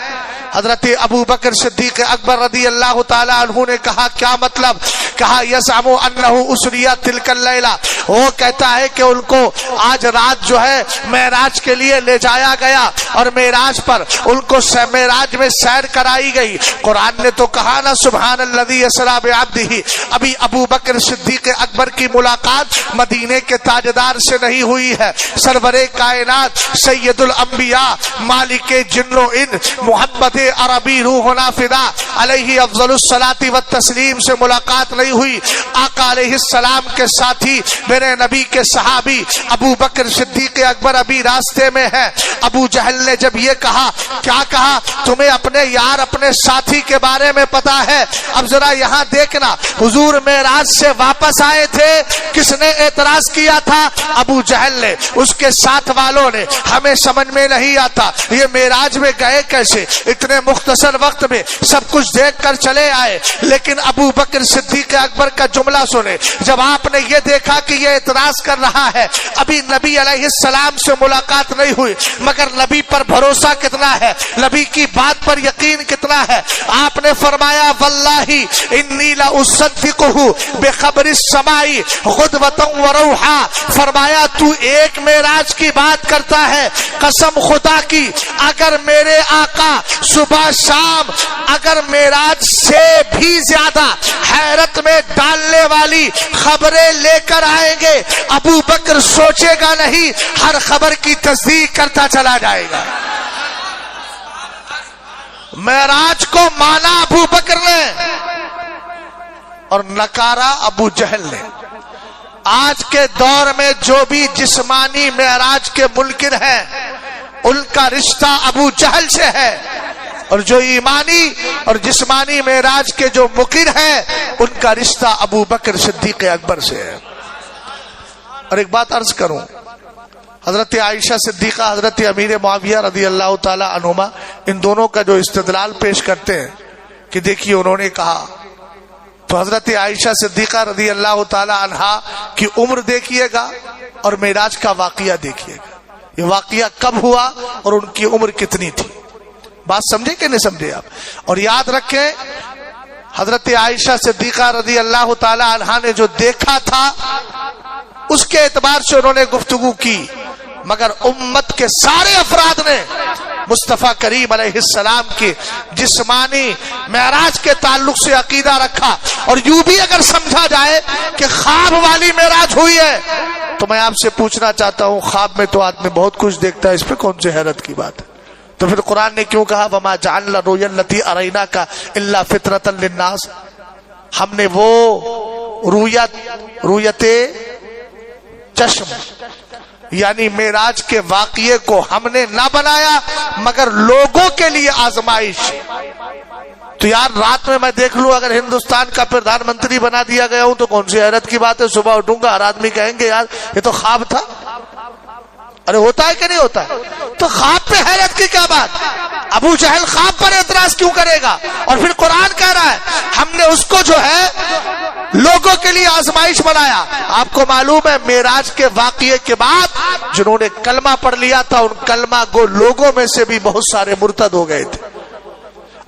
حضرت ابو بکر صدیق اکبر رضی اللہ تعالی عنہ نے کہا کیا مطلب؟ کہا یزعم انہ اسری تلک اللیلہ, وہ کہتا ہے کہ ان کو آج رات جو ہے معراج کے لیے لے جایا گیا, اور معراج پر ان کو معراج میں سیر کرائی گئی. قرآن نے تو کہا نا سبحان الذی اسری بعبدہ. ابھی ابو بکر صدیق اکبر کی ملاقات مدینے کے تاجدار سے نہیں ہوئی ہے, سرور کائنات سید الانبیاء مالک جن و انس محمد عربی روحنا فدا علیہ افضل الصلاۃ والتسلیم سے ملاقات نہیں ہوئی. آقا علیہ السلام کے ساتھی میرے نبی کے صحابی ابو بکر صدیق اکبر ابھی راستے میں ہے. ابو جہل نے جب یہ کہا, کیا کہا؟ تمہیں اپنے یار اپنے ساتھی کے بارے میں پتا ہے؟ اب ذرا یہاں دیکھنا, حضور معراج سے واپس آئے تھے, کس نے اعتراض کیا تھا؟ ابو جہل نے, اس کے ساتھ والوں نے. ہمیں سمجھ میں نہیں آتا یہ معراج میں گئے کیسے, اتنے مختصر وقت میں سب کچھ دیکھ کر چلے آئے. لیکن ابو بکر صدیق اکبر کا جملہ سنے, جب آپ نے یہ دیکھا کہ یہ اعتراض کر رہا ہے, ابھی نبی علیہ السلام سے ملاقات نہیں ہوئی, مگر نبی پر بھروسہ کتنا ہے, نبی کی بات پر یقین کتنا ہے, آپ نے فرمایا واللہ انی لاصدقہ بخبر السماء غدوۃ وروحا. فرمایا تو ایک معراج کی بات کرتا ہے, قسم خدا کی اگر میرے آقا صبح شام اگر معراج سے بھی زیادہ حیرت میں ڈالنے والی خبریں لے کر آئیں گے, ابو بکر سوچے گا نہیں, ہر خبر کی تصدیق کرتا چلا جائے گا. معراج کو مانا ابو بکر نے اور نکارا ابو جہل نے. آج کے دور میں جو بھی جسمانی معراج کے منکر ہیں, ان کا رشتہ ابو جہل سے ہے, اور جو ایمانی اور جسمانی معراج کے جو مقر ہیں ان کا رشتہ ابو بکر صدیق اکبر سے ہے۔ اور ایک بات عرض کروں، حضرت عائشہ صدیقہ، حضرت امیر معاویہ رضی اللہ تعالی عنہما، ان دونوں کا جو استدلال پیش کرتے ہیں کہ دیکھیے انہوں نے کہا، تو حضرت عائشہ صدیقہ رضی اللہ تعالی عنہا کی عمر دیکھیے گا اور معراج کا واقعہ دیکھیے گا، یہ واقعہ کب ہوا اور ان کی عمر کتنی تھی۔ بات سمجھے کہ نہیں سمجھے آپ؟ اور یاد رکھیں حضرت عائشہ صدیقہ رضی اللہ تعالی عنہا نے جو دیکھا تھا اس کے اعتبار سے انہوں نے گفتگو کی، مگر امت کے سارے افراد نے مصطفیٰ کریم علیہ السلام کی جسمانی معراج کے تعلق سے عقیدہ رکھا۔ اور یوں بھی اگر سمجھا جائے کہ خواب والی معراج ہوئی ہے تو میں آپ سے پوچھنا چاہتا ہوں، خواب میں تو آدمی بہت کچھ دیکھتا ہے، اس پہ کون سی حیرت کی بات ہے؟ تو پھر قرآن نے کیوں کہا وَمَا جَعَلْنَا الرُّؤْيَا الَّتِي أَرَيْنَاكَ إِلَّا فِطْرَةً لِلنَّاسِ، ہم نے وہ رویت چشم یعنی معراج کے واقعے کو ہم نے نہ بنایا مگر لوگوں کے لیے آزمائش۔ تو یار رات میں دیکھ لوں اگر ہندوستان کا پردھان منتری بنا دیا گیا ہوں تو کون سی حیرت کی بات ہے؟ صبح اٹھوں گا ہر آدمی کہیں گے یار یہ تو خواب تھا۔ ارے ہوتا ہے کہ نہیں ہوتا ہے؟ تو خواب پہ حیرت کی کیا بات؟ ابو جہل خواب پر اعتراض کیوں کرے گا؟ اور پھر قرآن کہہ رہا ہے ہم نے اس کو جو ہے لوگوں کے لیے آزمائش بنایا۔ آپ کو معلوم ہے معراج کے واقعے کے بعد جنہوں نے کلمہ پڑھ لیا تھا ان کلمہ گو لوگوں میں سے بھی بہت سارے مرتد ہو گئے تھے۔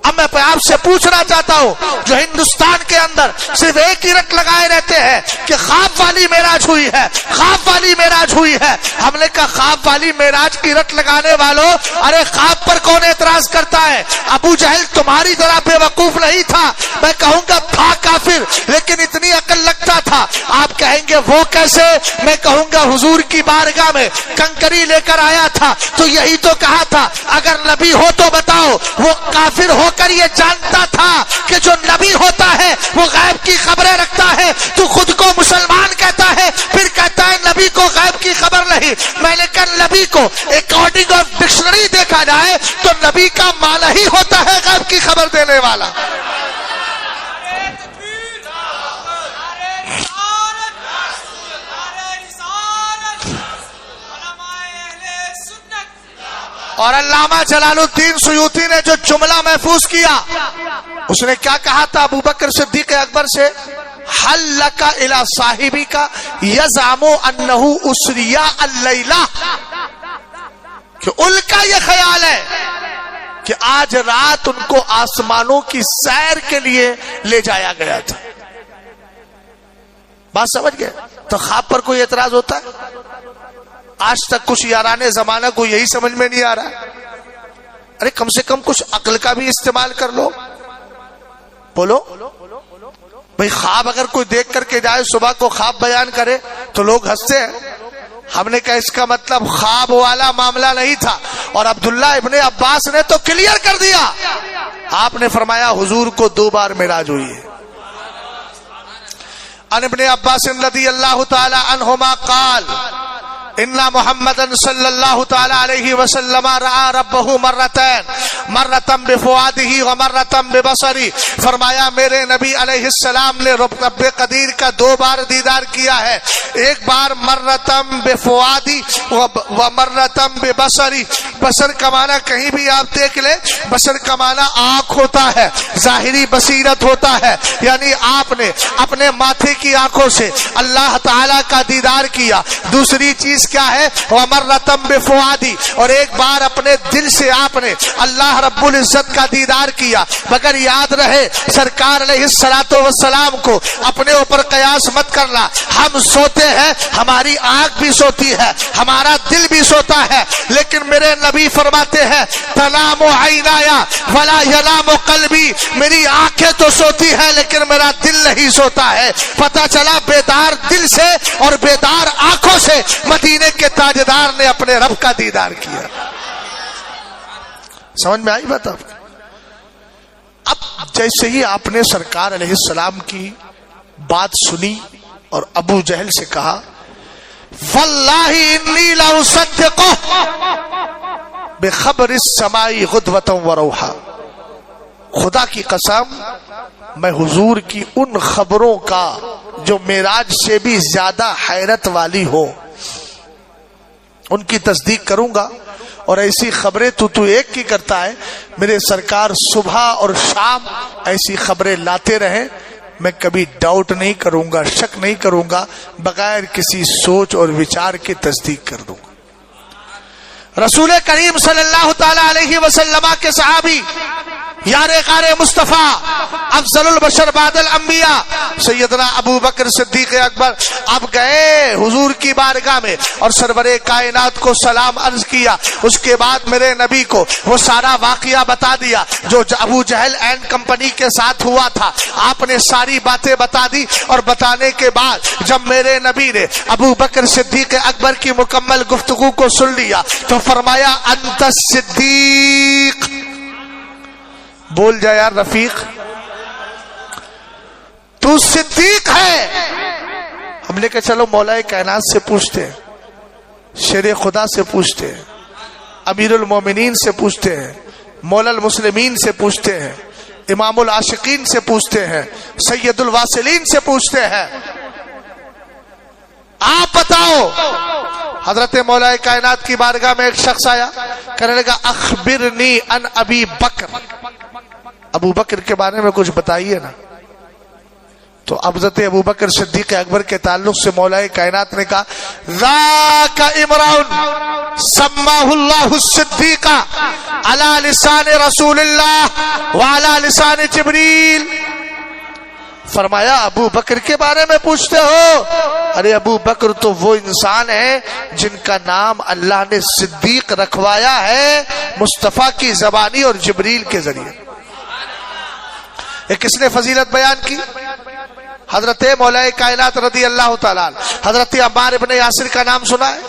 اب میں آپ سے پوچھنا چاہتا ہوں جو ہندوستان کے اندر صرف ایک ہی رٹ لگائے رہتے ہیں کہ خواب والی معراج ہوئی ہے، خواب والی معراج ہوئی ہے، ہم نے کہا خواب والی معراج کی رٹ لگانے والوں، ارے خواب پر کون اعتراض کرتا ہے؟ ابو جہل تمہاری طرح بے وقوف نہیں تھا، میں کہوں گا تھا کافر لیکن اتنی عقل لگتا تھا۔ آپ کہیں گے وہ کیسے؟ میں کہوں گا حضور کی بارگاہ میں کنکری لے کر آیا تھا تو یہی تو کہا تھا اگر نبی ہو تو بتاؤ۔ وہ کافر ہو کر یہ جانتا تھا کہ جو نبی ہوتا ہے وہ غیب کی خبریں رکھتا ہے، تو خود کو مسلمان کہتا ہے پھر کہتا ہے نبی کو غیب کی خبر نہیں۔ میں نے کہا نبی کو اکارڈنگ آف ڈکشنری دیکھا جائے تو نبی کا معنی ہی ہوتا ہے غیب کی خبر دینے والا۔ اور علامہ جلال الدین سیوطی نے جو جملہ محفوظ کیا اس نے کیا کہا تھا ابو بکر صدیق اکبر سے؟ حل لکا الی صاحبی کا یزعم انہ اسریا اللیلہ، کہ ان کا یہ خیال ہے کہ آج رات ان کو آسمانوں کی سیر کے لیے لے جایا گیا تھا۔ بات سمجھ گئے؟ تو خواب پر کوئی اعتراض ہوتا ہے؟ آج تک کچھ یاران زمانہ کو یہی سمجھ میں نہیں آ رہا، ارے کم سے کم کچھ عقل کا بھی استعمال کر لو۔ بولو بھئی خواب اگر کوئی دیکھ کر کے جائے صبح کو خواب بیان کرے تو لوگ ہنستے ہیں۔ ہم نے کہا اس کا مطلب خواب والا معاملہ نہیں تھا، اور عبداللہ ابن عباس نے تو کلیئر کر دیا، آپ نے فرمایا حضور کو 2 بار معراج ہوئی ہے۔ عن ابن عباس رضی اللہ تعالی عنہما قال ان محمد صلی اللہ تعالی علیہ وسلم رأى ربہ مرتين بفؤاده ومرة ببصری، فرمایا میرے نبی علیہ السلام نے رب قدیر کا 2 بار دیدار کیا ہے، ایک بار مرتم بفؤادی ومرتم ببصری۔ بصر کا معنی کہیں بھی آپ دیکھ لیں، بصر کا معنی آنکھ ہوتا ہے، ظاہری بصیرت ہوتا ہے، یعنی آپ نے اپنے ماتھے کی آنکھوں سے اللہ تعالی کا دیدار کیا۔ دوسری چیز کیا ہے؟ ومرتم بفؤادی، اور ایک بار اپنے دل سے آپ نے اللہ رب العزت کا دیدار کیا۔ مگر یاد رہے سرکار علیہ السلام کو اپنے اوپر قیاس مت کرنا۔ ہم سوتے ہیں، ہماری آنکھ بھی سوتی ہے، ہمارا دل بھی سوتا ہے، لیکن میرے نبی فرماتے ہیں تنام عینایا ولا ینام قلبی، میری آنکھیں تو سوتی ہے لیکن میرا دل نہیں سوتا ہے۔ پتہ چلا بیدار دل سے اور بیدار آنکھوں سے مدینے کے تاجدار نے اپنے رب کا دیدار کیا۔ سمجھ میں آئی بات آپ کو؟ اب جیسے ہی آپ نے سرکار علیہ السلام کی بات سنی اور ابو جہل سے کہا واللہ انی لاصدقہ بخبر السماء غدوۃ وروحا، خدا کی قسم میں حضور کی ان خبروں کا جو معراج سے بھی زیادہ حیرت والی ہو ان کی تصدیق کروں گا، اور ایسی خبریں تو ایک کی کرتا ہے، میرے سرکار صبح اور شام ایسی خبریں لاتے رہے، میں کبھی ڈاؤٹ نہیں کروں گا، شک نہیں کروں گا، بغیر کسی سوچ اور وچار کے تصدیق کر دوں گا۔ رسول کریم صلی اللہ تعالی علیہ وسلم کے صحابی یار غار مصطفیٰ افضل البشر بعد الانبیاء سیدنا ابو بکر صدیق اکبر اب گئے حضور کی بارگاہ میں اور سرور کائنات کو سلام عرض کیا۔ اس کے بعد میرے نبی کو وہ سارا واقعہ بتا دیا جو ابو جہل اینڈ کمپنی کے ساتھ ہوا تھا، آپ نے ساری باتیں بتا دی، اور بتانے کے بعد جب میرے نبی نے ابو بکر صدیق اکبر کی مکمل گفتگو کو سن لیا تو فرمایا انت الصدیق، بول جا یار رفیق، تو صدیق ہے۔ ہم نے کہا چلو مولا کائنات سے پوچھتے ہیں، شیر خدا سے پوچھتے ہیں، امیر المومنین سے پوچھتے ہیں، مولا المسلمین سے پوچھتے ہیں، امام العاشقین سے پوچھتے ہیں، سید الواصلین سے پوچھتے ہیں، آپ بتاؤ۔ حضرت مولا کائنات کی بارگاہ میں ایک شخص آیا، کہنے لگا اخبرنی عن ابی بکر، ابو بکر کے بارے میں کچھ بتائیے نا۔ تو حضرت ابو بکر صدیق اکبر کے تعلق سے مولا کائنات نے کہا ذاک امرؤ سماہ اللہ الصدیق علی لسان رسول اللہ وعلی لسان جبریل۔ فرمایا ابو بکر کے بارے میں پوچھتے ہو؟ ارے ابو بکر تو وہ انسان ہے جن کا نام اللہ نے صدیق رکھوایا ہے مصطفیٰ کی زبانی اور جبریل کے ذریعے۔ کس نے فضیلت بیان کی؟ حضرت مولا کائنات رضی اللہ تعالیٰ حضرت عمار ابن یاسر کا نام سنا ہے؟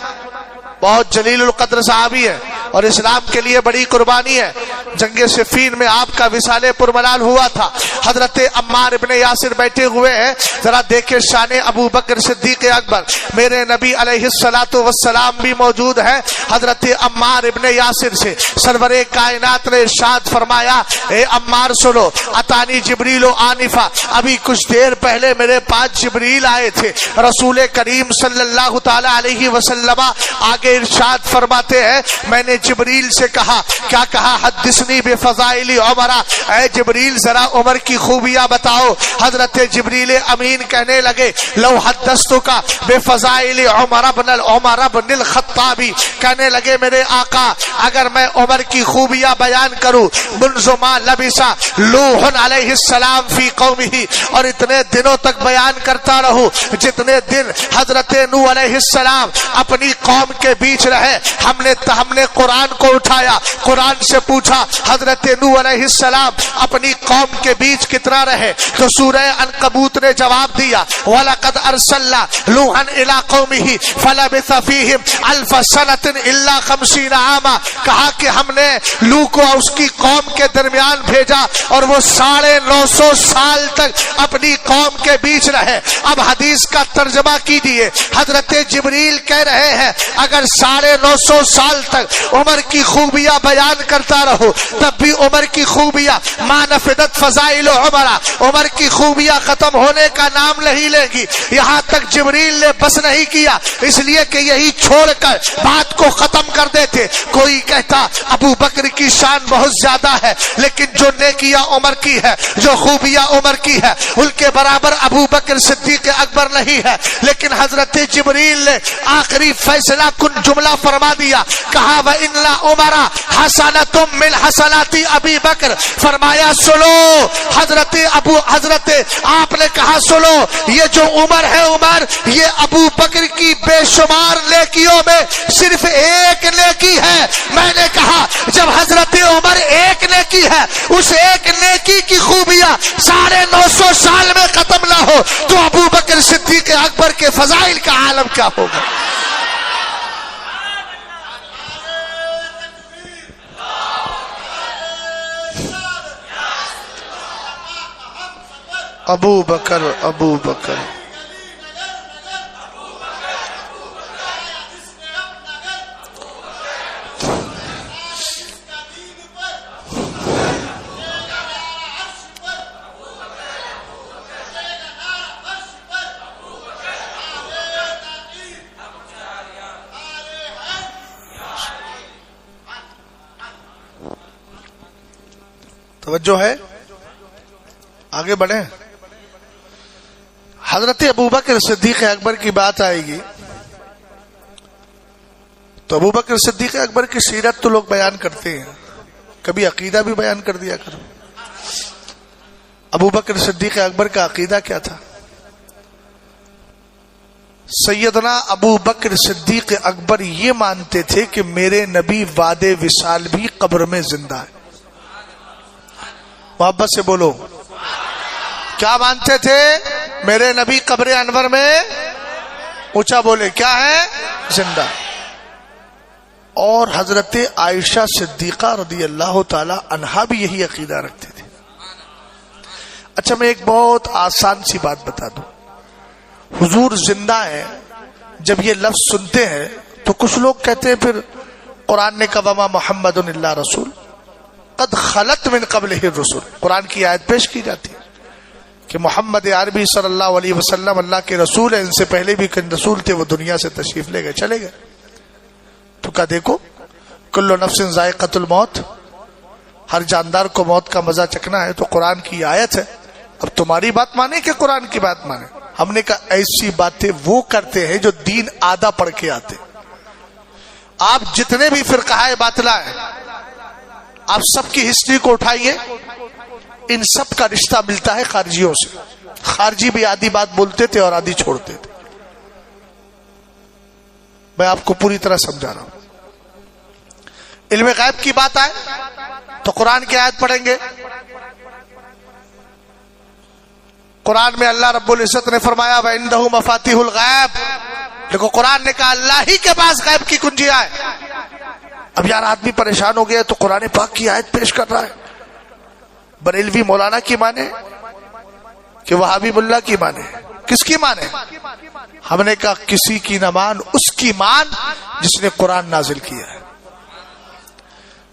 بہت جلیل القدر صحابی ہے اور اسلام کے لیے بڑی قربانی ہے۔ جنگ صفین میں آپ کا وصال پرملال ہوا تھا۔ حضرت عمار ابن یاسر بیٹھے ہوئے ہیں، ذرا دیکھیں شان ابو بکر صدیق اکبر، میرے نبی علیہ الصلوۃ والسلام بھی موجود ہے۔ حضرت عمار ابن یاسر سے سرور کائنات نے ارشاد فرمایا اے عمار سنو، اتانی جبریل و آنفا، ابھی کچھ دیر پہلے میرے پاس جبریل آئے تھے۔ رسول کریم صلی اللہ تعالی علیہ وسلم آگے ارشاد فرماتے ہیں میں نے جبریل سے کہا، کیا کہا؟ حدثنی بفضائل عمر، اے جبریل ذرا عمر کی خوبیاں بتاؤ۔ حضرت جبریل امین کہنے لگے لو حدثتک بفضائل عمر بن الخطاب، کہنے لگے میرے آقا اگر میں عمر کی خوبیاں بیان کروں، منذ ما لبث نوح علیہ السلام فی قومہ، اور اتنے دنوں تک بیان کرتا رہوں جتنے دن حضرت نوح علیہ السلام اپنی قوم کے بیچ رہے۔ ہم نے قرآن کو اٹھایا، قرآن سے پوچھا حضرت نوح علیہ السلام اپنی قوم کے بیچ کتنا رہے؟ تو سورہ عنکبوت نے جواب دیا وَلَقَدْ أَرْسَلْنَا نُوحًا إِلَىٰ قَوْمِهِ فَلَبِثَ فِيهِمْ أَلْفَ سَنَةٍ إِلَّا 50 عَامًا، کہا کہ ہم نے لوح کو اس کی قوم کے درمیان بھیجا اور وہ 950 سال تک اپنی قوم کے بیچ رہے۔ اب حدیث کا ترجمہ کیجئے، حضرت جبریل کہہ رہے ہیں اگر 950 سال تک عمر کی خوبیاں بیان کرتا رہو تب بھی عمر کی خوبیاں ما نفدت فضائل عمر کی خوبیاں ختم ہونے کا نام نہیں لے گی۔ یہاں تک جبریل نے بس نہیں کیا، اس لیے کہ یہی چھوڑ کر بات کو ختم کر دیتے۔ کوئی کہتا ابو بکر کی شان بہت زیادہ ہے، لیکن جو نیکیاں عمر کی ہے، جو خوبیاں عمر کی ہے، ان کے برابر ابو بکر صدیق اکبر نہیں ہے۔ لیکن حضرت جبریل نے آخری فیصلہ کن جملہ فرما دیا، کہا وَإِنَّ عُمَرَ حَسَنَةٌ مِّنْ حَسَنَاتِ ابی بکر، فرمایا سنو حضرت آپ نے کہا سنو یہ جو عمر ہے، عمر یہ ابو بکر کی بے شمار نیکیوں میں صرف ایک نیکی ہے۔ میں نے کہا جب حضرت عمر ایک نیکی ہے، اس ایک نیکی کی خوبیاں 950 سال میں ختم نہ ہو تو ابو بکر صدیق اکبر کے فضائل کا عالم کیا ہوگا؟ ابو بکر توجہ ہے، آگے بڑھیں. حضرت ابوبکر صدیق اکبر کی بات آئے گی تو ابوبکر صدیق اکبر کی سیرت تو لوگ بیان کرتے ہیں، کبھی عقیدہ بھی بیان کر دیا کرو. ابوبکر صدیق اکبر کا عقیدہ کیا تھا؟ سیدنا ابو بکر صدیق اکبر یہ مانتے تھے کہ میرے نبی وعد وصال بھی قبر میں زندہ ہے. محبت سے بولو، کیا مانتے تھے؟ میرے نبی قبر انور میں، اونچا بولے، کیا ہے؟ زندہ. اور حضرت عائشہ صدیقہ رضی اللہ تعالی عنہا بھی یہی عقیدہ رکھتے تھے. اچھا میں ایک بہت آسان سی بات بتا دوں. حضور زندہ ہے، جب یہ لفظ سنتے ہیں تو کچھ لوگ کہتے ہیں پھر قرآن نے کہا وما محمد الا رسول قد خلت من قبلہ الرسل. قرآن کی آیت پیش کی جاتی ہے کہ محمد عربی صلی اللہ علیہ وسلم اللہ کے رسول ہیں، ان سے پہلے بھی کئی رسول تھے، وہ دنیا سے تشریف لے گئے، چلے گئے. تو کہا دیکھو کل نفس ذائقۃ الموت، ہر جاندار کو موت کا مزہ چکھنا ہے. تو قرآن کی آیت ہے، اب تمہاری بات مانے کہ قرآن کی بات مانے؟ ہم نے کہا ایسی باتیں وہ کرتے ہیں جو دین آدھا پڑھ کے آتے. آپ جتنے بھی فرقہ باطلہ ہیں، آپ سب کی ہسٹری کو اٹھائیے، ان سب کا رشتہ ملتا ہے خارجیوں سے. خارجی بھی آدھی بات بولتے تھے اور آدھی چھوڑتے تھے. میں آپ کو پوری طرح سمجھا رہا ہوں. علم غیب کی بات آئے تو قرآن کی آیت پڑھیں گے. قرآن میں اللہ رب العزت نے فرمایا وَعِندَهُ مَفَاتِحُ الْغَیب. دیکھو قرآن نے کہا اللہ ہی کے پاس غیب کی کنجیاں ہیں. اب یار آدمی پریشان ہو گیا تو قرآن پاک کی آیت پیش کر رہا ہے. بریلوی مولانا کی مانے کہ وہابی ملا کی مانے؟ کس کی مانے؟ ہم نے کہا کسی کی نہ مان، اس کی مان جس نے قرآن نازل کیا ہے.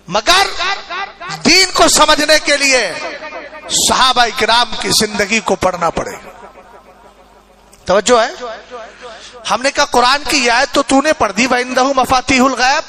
مگر دین کو سمجھنے کے لیے صحابہ کرام کی زندگی کو پڑھنا پڑے گا. توجہ ہے. ہم نے کہا قرآن کی آیت تو نے پڑھ دی وَعِندَهُ مَفَاتِحُ الْغَیب،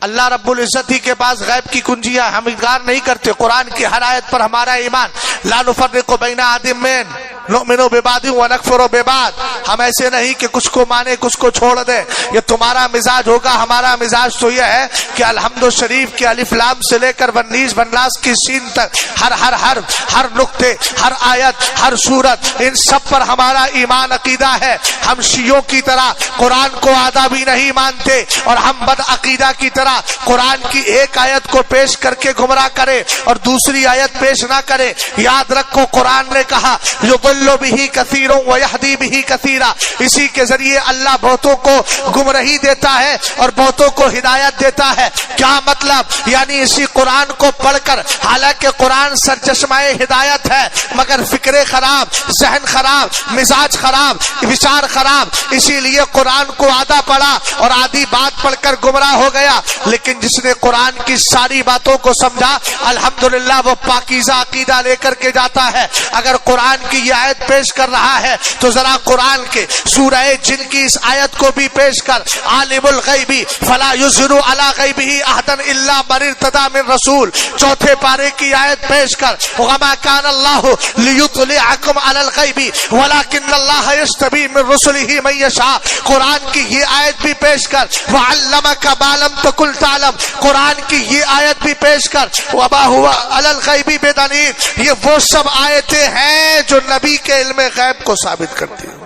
اللہ رب العزت ہی کے پاس غیب کی کنجیاں. ہم انکار نہیں کرتے، قرآن کی ہر آیت پر ہمارا ایمان. لا نفرق بین احد من نؤمن ببعض ونکفر ببعض. ہم ایسے نہیں کہ کچھ کو مانے کچھ کو چھوڑ دے. یہ تمہارا مزاج ہوگا، ہمارا مزاج تو یہ ہے کہ الحمد شریف کے الف لام سے لے کر ونیس ونلاس کی سین تک ہر ہر ہر ہر نقطے، ہر آیت، ہر سورت، ان سب پر ہمارا ایمان عقیدہ ہے. ہم شیعوں کی طرح قرآن کو آدھا بھی نہیں مانتے، اور ہم بد عقیدہ کی طرح قرآن کی ایک آیت کو پیش کر کے گمراہ کرے اور دوسری آیت پیش نہ کرے. یاد رکھو قرآن نے کہا یضل بہ کثیر ویہدی بہ کثیرا، اسی کے ذریعے اللہ بہتوں کو گمراہی دیتا ہے اور بہتوں کو ہدایت دیتا ہے. کیا مطلب؟ یعنی اسی قرآن کو پڑھ کر، حالانکہ قرآن سرچشمہ ہدایت ہے، مگر فکر خراب، ذہن خراب، مزاج خراب، وچار خراب، اسی لیے قرآن کو آدھا پڑھا اور آدھی بات پڑھ کر گمراہ ہو گیا. لیکن جس نے قرآن کی ساری باتوں کو سمجھا الحمدللہ وہ پاکیزہ عقیدہ لے کر کے جاتا ہے. اگر قرآن کی یہ آیت پیش کر رہا ہے تو ذرا قرآن کے سورہ جن کی اس آیت کو بھی پیش کر. عالم الغیبی فلا یظہر علی غیبہ احدا الا من ارتضی من رسول، چوتھے پارے کی آیت پیش کر. وما کان اللہ لیطلعکم علی الغیب ولکن اللہ یجتبی من رسلہ من یشاء. قرآن کی یہ آیت بھی پیش کر. وعلمک ما لم تکن تعلم، قرآن کی یہ آیت بھی پیش کر. وما هو علی الغیب بدلیل. یہ وہ سب آیتیں ہیں جو نبی کے علم غیب کو ثابت کرتی ہیں.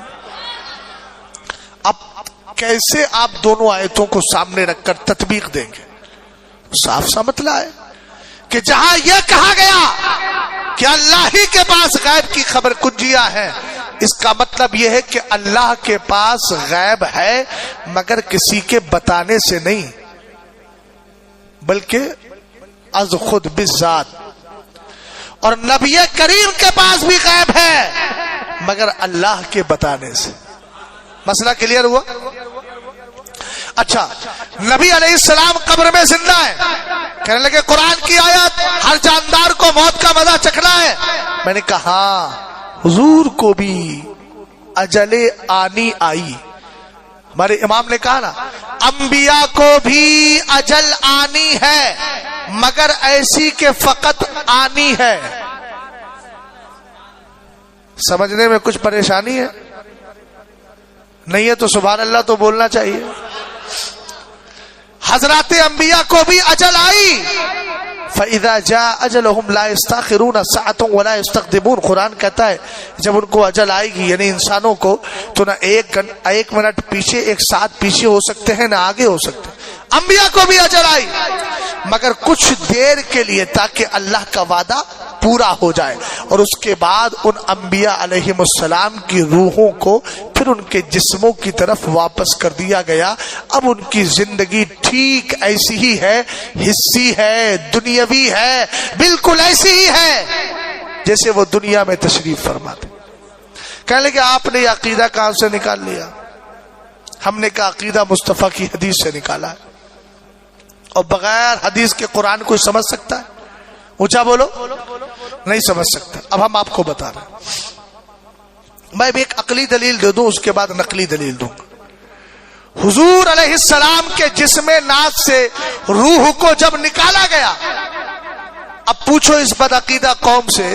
اب کیسے آپ دونوں آیتوں کو سامنے رکھ کر تطبیق دیں گے؟ صاف سا مطلب ہے کہ جہاں یہ کہا گیا کہ اللہ ہی کے پاس غیب کی خبر کنجیاں ہیں، اس کا مطلب یہ ہے کہ اللہ کے پاس غیب ہے مگر کسی کے بتانے سے نہیں، بلکہ از خود بالذات. اور نبی کریم کے پاس بھی غیب ہے مگر اللہ کے بتانے سے. مسئلہ کلیئر ہوا؟ اچھا، نبی علیہ السلام قبر میں زندہ ہے، کہنے لگے قرآن کی آیت ہر جاندار کو موت کا مزہ چکھنا ہے. میں نے کہا حضور کو بھی اجل آنی آئی. ہمارے امام نے کہا نا انبیاء کو بھی اجل آنی ہے، مگر ایسی کہ فقط آنی ہے. سمجھنے میں کچھ پریشانی ہے؟ نہیں ہے تو سبحان اللہ تو بولنا چاہیے. حضرات انبیاء کو بھی اجل آئی. فَإِذَا جَاءَ أَجَلُهُمْ لَا يَسْتَأْخِرُونَ سَاعَةً وَلَا يَسْتَقْدِمُونَ. قرآن کہتا ہے جب ان کو اجل آئے گی یعنی انسانوں کو تو نہ ایک منٹ پیچھے ایک ساتھ پیچھے ہو سکتے ہیں نہ آگے ہو سکتے ہیں. انبیاء کو بھی اجل آئی مگر کچھ دیر کے لیے تاکہ اللہ کا وعدہ پورا ہو جائے. اور اس کے بعد ان انبیاء علیہم السلام کی روحوں کو پھر ان کے جسموں کی طرف واپس کر دیا گیا. اب ان کی زندگی ٹھیک ایسی ہی ہے، حصی ہے، دنیاوی ہے، بالکل ایسی ہی ہے جیسے وہ دنیا میں تشریف فرماتے. کہنے لگے آپ نے یہ عقیدہ کہاں سے نکال لیا؟ ہم نے کہا عقیدہ مصطفیٰ کی حدیث سے نکالا ہے. اور بغیر حدیث کے قرآن کوئی سمجھ سکتا ہے؟ اونچا بولو. نہیں سمجھ سکتا. اب ہم آپ کو بتا رہے ہیں. میں بھی ایک عقلی دلیل دے دوں اس کے بعد نقلی دلیل دوں گا. حضور علیہ السلام کے جسم ناز سے روح کو جب نکالا گیا، اب پوچھو اس بدعقیدہ قوم سے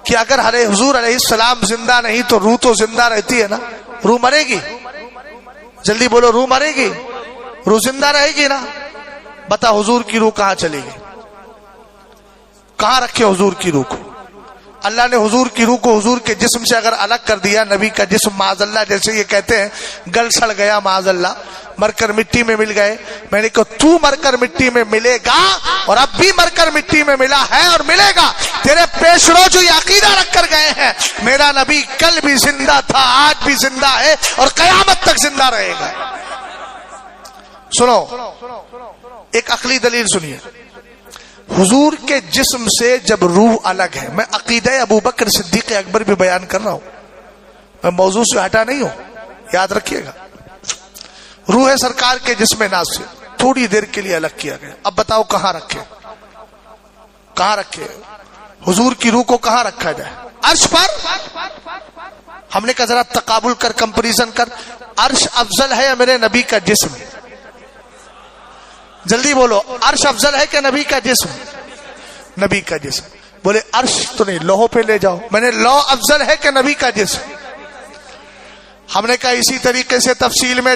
کہ اگر حضور علیہ السلام زندہ نہیں تو روح تو زندہ رہتی ہے نا؟ روح مرے گی؟ جلدی بولو. روح مرے گی؟ روح زندہ رہے گی نا؟ بتا حضور کی روح کہاں چلے گی؟ کہاں رکھے حضور کی روح کو؟ اللہ نے حضور کی روح کو حضور کے جسم سے اگر الگ کر دیا، نبی کا جسم معاذ اللہ جیسے یہ کہتے ہیں گل سڑ گیا، معاذ اللہ مر کر مٹی میں مل گئے. میں نے کہا تو مر کر مٹی میں ملے گا اور اب بھی مر کر مٹی میں ملا ہے اور ملے گا. تیرے پیشرو جو یہ عقیدہ رکھ کر گئے ہیں میرا نبی کل بھی زندہ تھا، آج بھی زندہ ہے اور قیامت تک زندہ رہے گا. سنو ایک عقلی دلیل سنیے. حضور کے جسم سے جب روح الگ ہے، میں عقیدہ ابو بکر صدیق اکبر بھی بیان کر رہا ہوں، میں موضوع سے ہٹا نہیں ہوں، یاد رکھیے گا. روح سرکار کے جسم ناز سے تھوڑی دیر کے لیے الگ کیا گیا. اب بتاؤ کہاں رکھے؟ کہاں رکھے حضور کی روح کو؟ کہاں رکھا جائے؟ عرش پر. ہم نے کہا ذرا تقابل کر، کمپریزن کر. عرش افضل ہے یا میرے نبی کا جسم؟ جلدی بولو. عرش افضل ہے کہ نبی کا جسم؟ نبی کا جسم. بولے عرش تو نہیں، لوح پہ لے جاؤ. میں نے لوح افضل ہے کہ نبی کا جسم؟ ہم نے کہا اسی طریقے سے تفصیل میں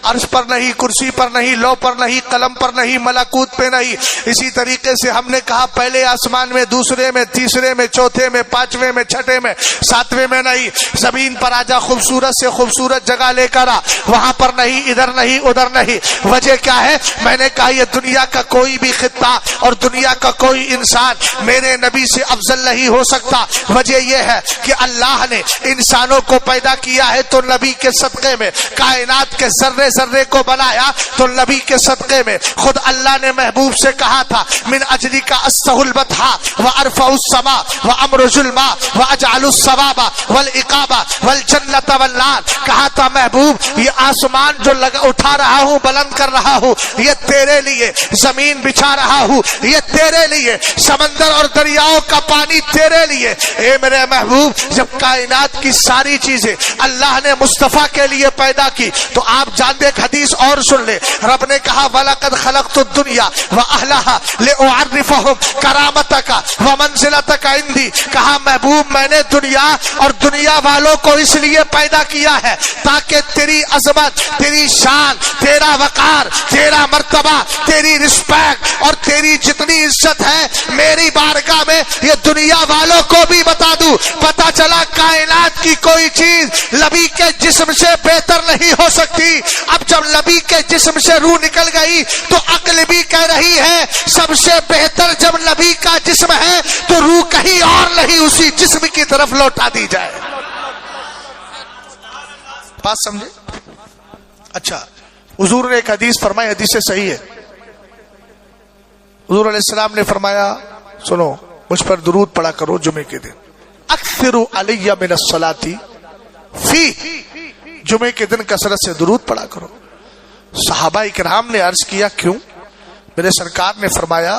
عرش پر نہیں، کرسی پر نہیں، لوح پر نہیں، قلم پر نہیں، ملکوت پہ نہیں. اسی طریقے سے ہم نے کہا پہلے آسمان میں، دوسرے میں، تیسرے میں، چوتھے میں، پانچویں میں، چھٹے میں، ساتویں میں نہیں. زمین پر آجا، خوبصورت سے خوبصورت جگہ لے کر آ، وہاں پر نہیں، ادھر نہیں، ادھر نہیں. وجہ کیا ہے؟ میں نے کہا یہ دنیا کا کوئی بھی خطہ اور دنیا کا کوئی انسان میرے نبی سے افضل نہیں ہو سکتا. وجہ یہ ہے کہ اللہ نے انسانوں کو پیدا کیا ہے تو نبی کے صدقے میں، کائنات کے ذرے ذرے کو بنایا تو نبی کے صدقے میں. خود اللہ نے محبوب سے کہا تھا من اجلی کا استہ البتھا وارفع السماء وامرج الماء واجعل الثواب والعقاب والجنۃ والنار. کہا تھا محبوب یہ آسمان جو اٹھا رہا ہوں، بلند کر رہا ہوں، یہ تیرے لیے. زمین بچھا رہا ہوں یہ تیرے لیے. سمندر اور دریاؤں کا پانی تیرے لیے. اے میرے محبوب جب کائنات کی ساری چیزیں اللہ نے مصطفیٰ کے لیے پیدا کی تو آپ جان دے. ایک حدیث اور سن لے. رب نے کہا وَلَقَدْ خَلَقْتُ الدُّنْيَا وَأَهْلَهَا لِأُعَرِّفَهُمْ كَرَامَتَكَ وَمَنزِلَتَكَ عِنْدِي. کہا محبوب میں نے دنیا اور دنیا والوں کو اس لیے پیدا کیا ہے تاکہ تیری عظمت، تیری شان، تیرا وقار، تیرا مرتبہ، تیری رسپیکٹ اور تیری جتنی عزت ہے میری بارگاہ میں یہ دنیا والوں کو بھی بتا دوں. پتا چلا کائنات کی کوئی چیز نبی کے جسم سے بہتر نہیں ہو سکتی. اب جب نبی کے جسم سے روح نکل گئی تو عقل بھی کہہ رہی ہے سب سے بہتر جب نبی کا جسم ہے تو روح کہیں اور نہیں اسی جسم کی طرف لوٹا دی جائے. بات سمجھے؟ اچھا حضور نے ایک حدیث فرمائی، حدیث صحیح ہے. حضور علیہ السلام نے فرمایا سنو مجھ پر درود پڑھا کرو جمعے کے دن. اکثروا علی من الصلاۃ فی، جمعے کے دن کثرت سے درود پڑھا کرو. صحابہ کرام نے عرض کیا کیوں؟ میرے سرکار نے فرمایا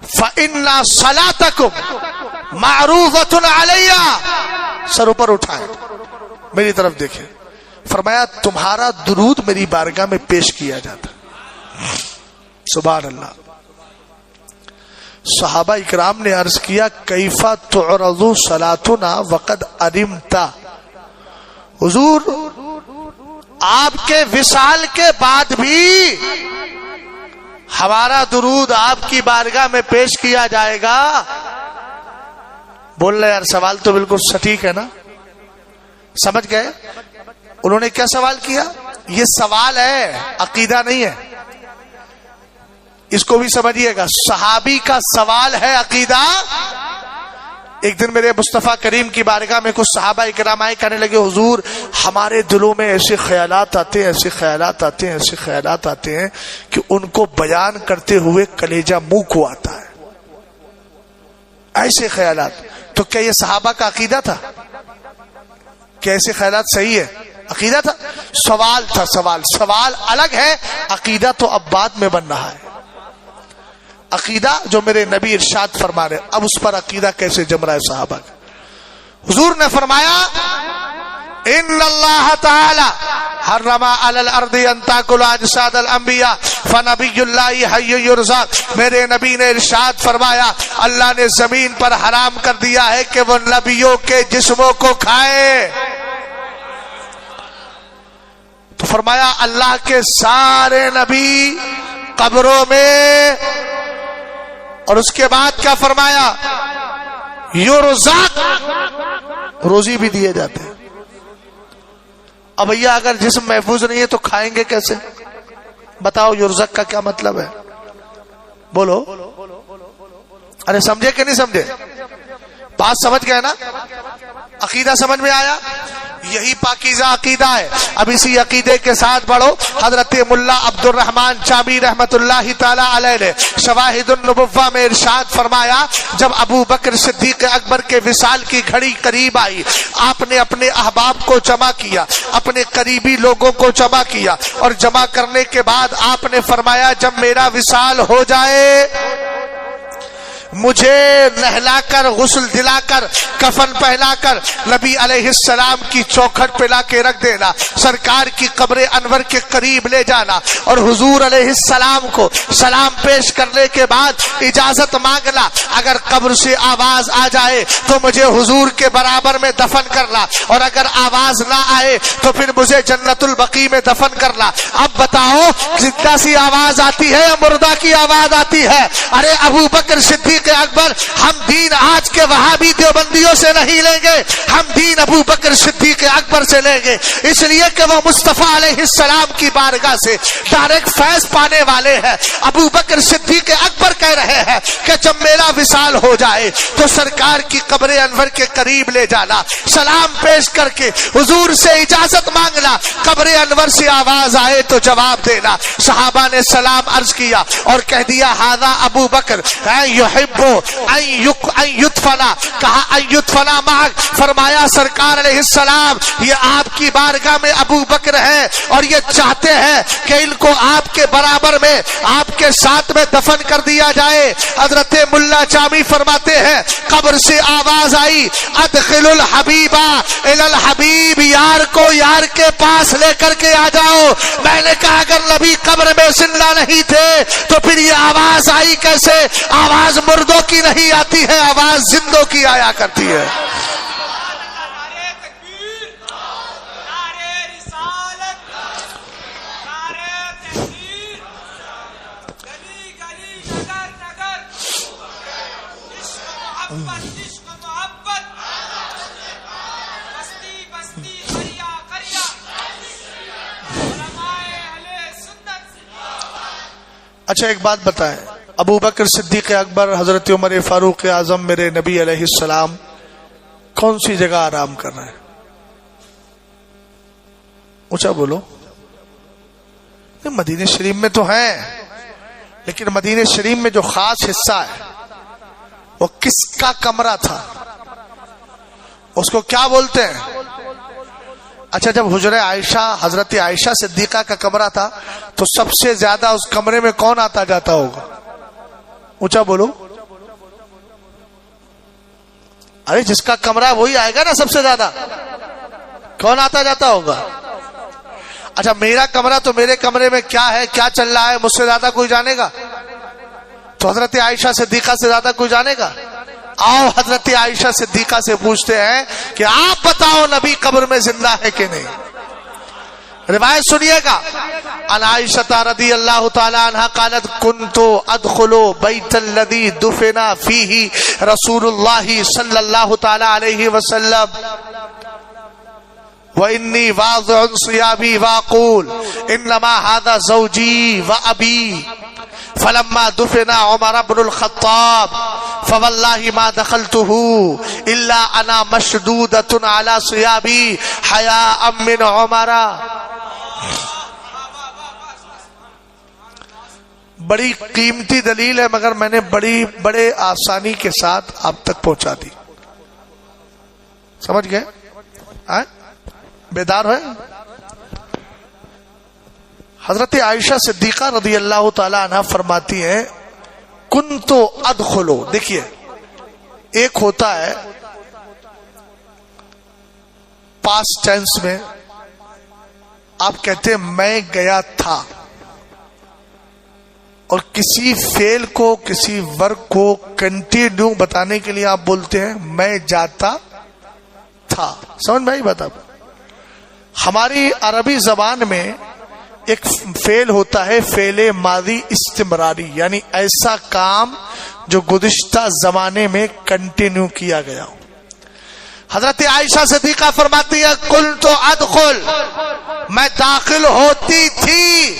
فَإِنَّ صَلَاتَكُمْ مَعْرُوضَةٌ عَلَيَّ. سر اوپر اٹھائیں میری طرف دیکھیں. فرمایا تمہارا درود میری بارگاہ میں پیش کیا جاتا. سبحان اللہ. صحابہ اکرام نے عرض کیا کیفا تعرض صلاتنا وقد علمتا، حضور آپ کے وصال کے بعد بھی ہمارا درود آپ کی بارگاہ میں پیش کیا جائے گا؟ بول رہے یار سوال تو بالکل سٹیک ہے نا، سمجھ گئے؟ انہوں نے کیا سوال کیا؟ یہ سوال ہے، عقیدہ نہیں ہے، اس کو بھی سمجھیے گا، صحابی کا سوال ہے، عقیدہ۔ ایک دن میرے مصطفیٰ کریم کی بارگاہ میں کچھ صحابہ اکرام آئے، کہنے لگے حضور ہمارے دلوں میں ایسے خیالات آتے ہیں، ایسے خیالات آتے ہیں، ایسے خیالات آتے ہیں کہ ان کو بیان کرتے ہوئے کلیجہ منہ کو آتا ہے، ایسے خیالات۔ تو کیا یہ صحابہ کا عقیدہ تھا؟ کیا ایسے خیالات صحیح ہے؟ عقیدہ تھا؟ سوال تھا، سوال الگ ہے، عقیدہ تو اب بعد میں بن رہا ہے۔ عقیدہ جو میرے نبی ارشاد فرما رہے، اب اس پر عقیدہ کیسے جم رہا ہے صحابہ کا؟ حضور نے فرمایا ان اللہ تعالی حرم علی الارض ان تاکل اجساد الانبیاء فنبی اللہ حی یرزق، میرے نبی نے ارشاد فرمایا اللہ نے زمین پر حرام کر دیا ہے کہ وہ نبیوں کے جسموں کو کھائے۔ تو فرمایا اللہ کے سارے نبی قبروں میں، اور اس کے بعد کیا فرمایا؟ یرزق، روزی بھی دیے جاتے ہیں۔ اب بھیا اگر جسم محفوظ نہیں ہے تو کھائیں گے کیسے؟ بتاؤ یرزق کا کیا مطلب ہے؟ بولو، ارے سمجھے کہ نہیں سمجھے؟ بات سمجھ گئے نا؟ عقیدہ سمجھ میں آیا؟ یہی پاکیزہ عقیدہ ہے۔ اب اسی عقیدے کے ساتھ بڑھو۔ حضرت ملا عبد الرحمن جامی رحمت اللہ تعالی علیہ نے شواہد النبوہ میں ارشاد فرمایا جب ابو بکر صدیق اکبر کے وصال کی گھڑی قریب آئی، آپ نے اپنے احباب کو جمع کیا، اپنے قریبی لوگوں کو جمع کیا، اور جمع کرنے کے بعد آپ نے فرمایا جب میرا وصال ہو جائے مجھے نہلا کر، غسل دلا کر، کفن پہنا کر نبی علیہ السلام کی چوکھٹ پہ لا کے رکھ دینا، سرکار کی قبر انور کے قریب لے جانا، اور حضور علیہ السلام کو سلام پیش کرنے کے بعد اجازت مانگنا، اگر قبر سے آواز آ جائے تو مجھے حضور کے برابر میں دفن کرنا، اور اگر آواز نہ آئے تو پھر مجھے جنت البقیع میں دفن کرنا۔ اب بتاؤ زندہ سی آواز آتی ہے یا مردہ کی آواز آتی ہے؟ ارے ابو بکر صدیق اکبر، ہم دین آج کے وہابی دیوبندیوں سے نہیں لیں گے، ہم دین ابو بکر صدیق اکبر سے لیں گے، اس لیے کہ وہ مصطفیٰ علیہ السلام کی بارگاہ سے ڈائریکٹ فیض پانے والے ہیں۔ ابو بکر صدیق اکبر کہہ رہے ہیں کہ جب میرا وصال ہو جائے تو سرکار کی قبر انور کے قریب لے جانا، سلام پیش کر کے حضور سے اجازت مانگنا، قبر انور سے آواز آئے تو جواب دینا۔ صحابہ نے سلام عرض کیا اور کہہ دیا ھذا ابو بکر یحب ان یدفنا، کہا ان یدفنا معک، فرمایا سرکار علیہ السلام یہ آپ کی بارگاہ میں ابو بکر ہے اور یہ چاہتے ہیں کہ ان کو آپ کے برابر میں، آپ کے ساتھ میں دفن کر دیا جائے۔ حضرت ملا جامی فرماتے ہیں قبر سے آواز آئی ادخل الحبیبہ الی الحبیب، یار کو یار کے پاس لے کر کے آ جاؤ۔ میں نے کہا اگر نبی قبر میں زندہ نہیں تھے تو پھر یہ آواز آئی کیسے؟ آواز مردوں کی نہیں آتی ہے، آواز زندوں کی آیا کرتی ہے۔ اچھا ایک بات بتائیں، ابو بکر صدیق اکبر، حضرت عمر فاروق اعظم، میرے نبی علیہ السلام کون سی جگہ آرام کر رہے ہیں؟ اونچا بولو۔ مدینہ شریف میں تو ہیں، لیکن مدینہ شریف میں جو خاص حصہ ہے وہ کس کا کمرہ تھا؟ اس کو کیا بولتے ہیں؟ اچھا جب حجرہ عائشہ، حضرت عائشہ صدیقہ کا کمرہ تھا تو سب سے زیادہ اس کمرے میں کون آتا جاتا ہوگا؟ اونچا بولو۔ ارے جس کا کمرہ وہی آئے گا نا سب سے زیادہ، کون آتا جاتا ہوگا؟ اچھا میرا کمرہ، تو میرے کمرے میں کیا ہے، کیا چل رہا ہے، مجھ سے زیادہ کوئی جانے گا؟ تو حضرت عائشہ صدیقہ سے زیادہ کوئی جانے گا؟ آؤ حضرت عائشہ صدیقہ سے پوچھتے ہیں کہ آپ بتاؤ نبی قبر میں زندہ ہے کہ نہیں؟ روایت سنیے گا. عن عائشہ رضی اللہ تعالی عنہا قالت كنت ادخل بیت الذی دفن فیہ رسول اللہ صلی اللہ تعالی علیہ وسلم وإني واضع ثيابي وأقول إنما هذا زوجي وأبي فلما دفن عمر بن الخطاب فوالله ما دخلته إلا أنا مشدودة على ثيابي حياء من عمر. بڑی قیمتی دلیل ہے مگر میں نے بڑے آسانی کے ساتھ آپ تک پہنچا دی. سمجھ گئے؟ بیدار ہے؟ حضرت عائشہ صدیقہ رضی اللہ تعالی عنہ فرماتی ہیں کنت ادخلو. دیکھیے ایک ہوتا ہے پاسٹ ٹینس میں آپ کہتے ہیں میں گیا تھا، اور کسی فعل کو کسی ورب کو کنٹینیو بتانے کے لیے آپ بولتے ہیں میں جاتا تھا. سمجھ بھائی بتا. ہماری عربی زبان میں ایک فعل ہوتا ہے فعل ماضی استمراری، یعنی ایسا کام جو گزشتہ زمانے میں کنٹینیو کیا گیا ہو. حضرت عائشہ صدیقہ فرماتی ہے قلت ادخل، میں داخل ہوتی تھی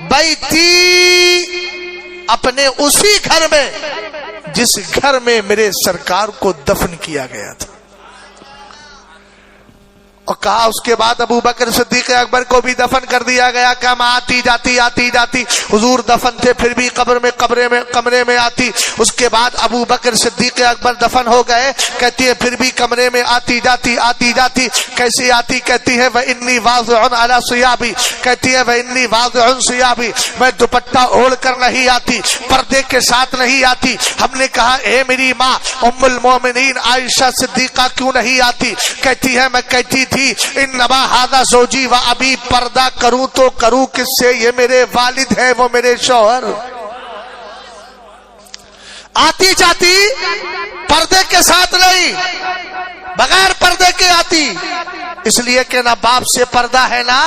بیتی، اپنے اسی گھر میں جس گھر میں میرے سرکار کو دفن کیا گیا تھا. اور کہا اس کے بعد ابو بکر صدیق اکبر کو بھی دفن کر دیا گیا. کہ میں آتی جاتی حضور دفن تھے پھر بھی کمرے میں آتی. اس کے بعد ابو بکر صدیق اکبر دفن ہو گئے. کہتی ہے پھر بھی کمرے میں آتی جاتی. کیسی آتی؟ کہتی ہے وَإِنِّي وَاضِعٌ عَلَى ثِيَابِي، کہتی ہے وَإِنِّي وَاضِعٌ ثِيَابِي، میں دوپٹہ اوڑھ کر نہیں آتی، پردے کے ساتھ نہیں آتی. ہم نے کہا اے میری ماں ام المومنین عائشہ صدیقہ کیوں نہیں آتی؟ کہتی ہے میں کہتی انما ھذا زوجی و ابی، پردہ کروں تو کروں کس سے؟ یہ میرے والد ہیں، وہ میرے شوہر. آتی جاتی پردے کے ساتھ نہیں، بغیر پردے کے آتی، اس لیے کہ نہ باپ سے پردہ ہے نہ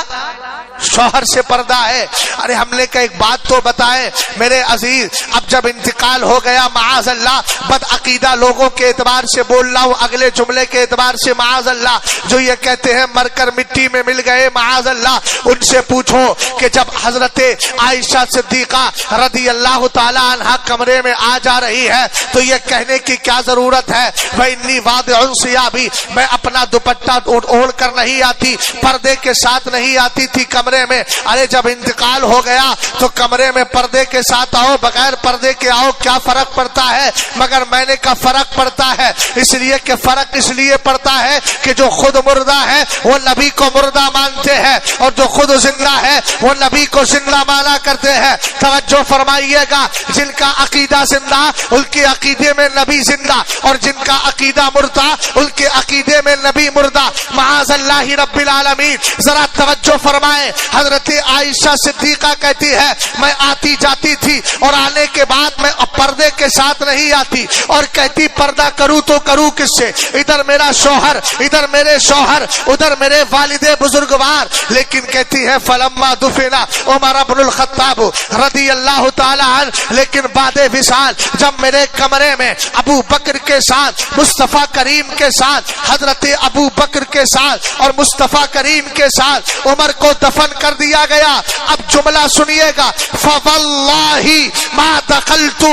شوہر سے پردہ ہے. ارے ہم نے کہا ایک بات تو بتائیں میرے عزیز، اب جب انتقال ہو گیا معاذ اللہ، بد عقیدہ لوگوں کے اعتبار سے بول رہا ہوں، اگلے جملے کے اعتبار سے معاذ اللہ، جو یہ کہتے ہیں مر کر مٹی میں مل گئے معاذ اللہ، ان سے پوچھو کہ جب حضرت عائشہ صدیقہ رضی اللہ تعالی عنہا کمرے میں آ جا رہی ہے تو یہ کہنے کی کیا ضرورت ہے وَإِنِّي وَاضِعٌ ثِيَابِي، میں اپنا دوپٹہ اوڑھ کر نہیں آتی، پردے کے ساتھ نہیں آتی تھی کمرے میں. ارے جب انتقال ہو گیا تو کمرے میں پردے کے ساتھ آؤ بغیر پردے کے آؤ، کیا فرق پڑتا ہے؟ مگر میں نے کہا فرق پڑتا ہے، اس لیے کہ فرق اس لیے پڑتا ہے کہ جو خود مردہ ہے وہ نبی کو مردہ مانتے ہیں، اور جو خود زندہ ہے وہ نبی کو زندہ مانا کرتے ہیں. توجہ فرمائیے گا، جن کا عقیدہ زندہ ان کے عقیدے میں نبی زندہ، اور جن کا عقیدہ مردہ ان کے عقیدے میں نبی مردہ. معاذ اللہ رب العالمین. ذرا توجہ فرمائیں، حضرت عائشہ صدیقہ کہتی ہے میں آتی جاتی تھی، اور آنے کے بعد میں پردے کے ساتھ نہیں آتی، اور کہتی پردہ کروں تو کروں کس سے؟ ادھر میرا شوہر، ادھر میرے شوہر، ادھر میرے والد بزرگوار. لیکن کہتی ہے فلما دفنا عمر بن الخطاب رضی اللہ تعالی عنہ، لیکن بعد وصال جب میرے کمرے میں ابو بکر کے ساتھ، مصطفیٰ کریم کے ساتھ، حضرت ابو بکر کے ساتھ اور مصطفیٰ کریم کے ساتھ عمر کو دفن کر دیا گیا. اب جملہ سنیے گا، فواللہ ما دخلتہ،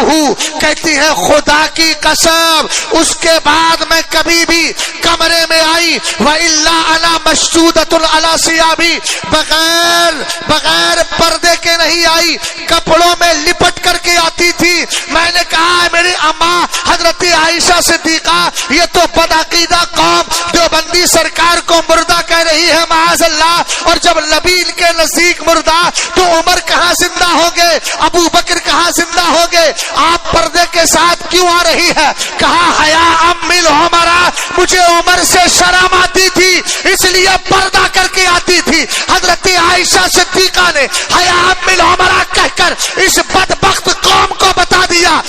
کہتی ہے خدا کی قسم اس کے بعد میں کبھی بھی کمرے میں آئی وَإِلَّا أَنَا مَشْدُودَةٌ عَلَى ثِيَابِي، بغیر پردے کے نہیں آئی، کپڑوں میں لپٹ کر کے آتی تھی. میں نے کہا میری اماں حضرت عائشہ صدیقہ یہ تو بدعقیدہ قوم دیوبندی سرکار کو مردہ کہہ رہی ہے معاذ اللہ، اور جب نبی کے نزدیک مردہ تو عمر کہاں زندہ ہوں گے، ابو بکر کہاں زندہ ہوں گے؟ آپ پردے کے ساتھ کیوں آ رہی ہے؟ کہا حیا من عمر، مجھے عمر سے شرم آتی تھی اس لیے پردہ کر کے آتی تھی. حضرت عائشہ صدیقہ نے حیا من عمر کہہ کر اس بدبخت قوم کو بتا دیا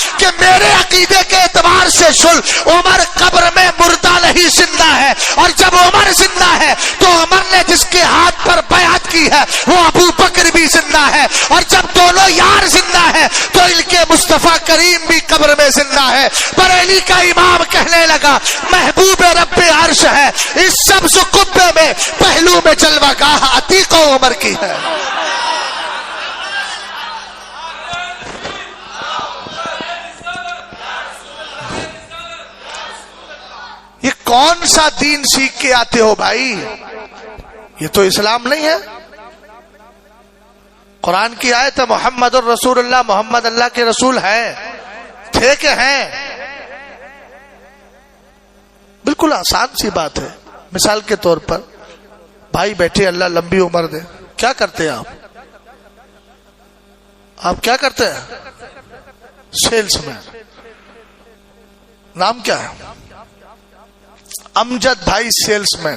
یہ سن، عمر قبر میں مردہ نہیں زندہ ہے، اور جب عمر زندہ ہے تو عمر نے جس کے ہاتھ پر بیعت کی ہے وہ ابو بکر بھی زندہ ہے، اور جب دونوں یار زندہ ہے تو ان کے مصطفیٰ کریم بھی قبر میں زندہ ہے۔ بریلی کا امام کہنے لگا محبوب رب عرش ہے، اس سبز قبے میں پہلو میں جلوہ گاہ عتیق و عمر کی ہے۔ یہ کون سا دین سیکھ کے آتے ہو بھائی؟ یہ تو اسلام نہیں ہے۔ قرآن کی آیت ہے محمد الرسول اللہ، محمد اللہ کے رسول ہیں، تھے کہ ہیں؟ بالکل آسان سی بات ہے۔ مثال کے طور پر بھائی بیٹھے، اللہ لمبی عمر دے، کیا کرتے ہیں آپ کیا کرتے ہیں؟ سیلس مین۔ نام کیا ہے؟ امجد بھائی سیلس مین۔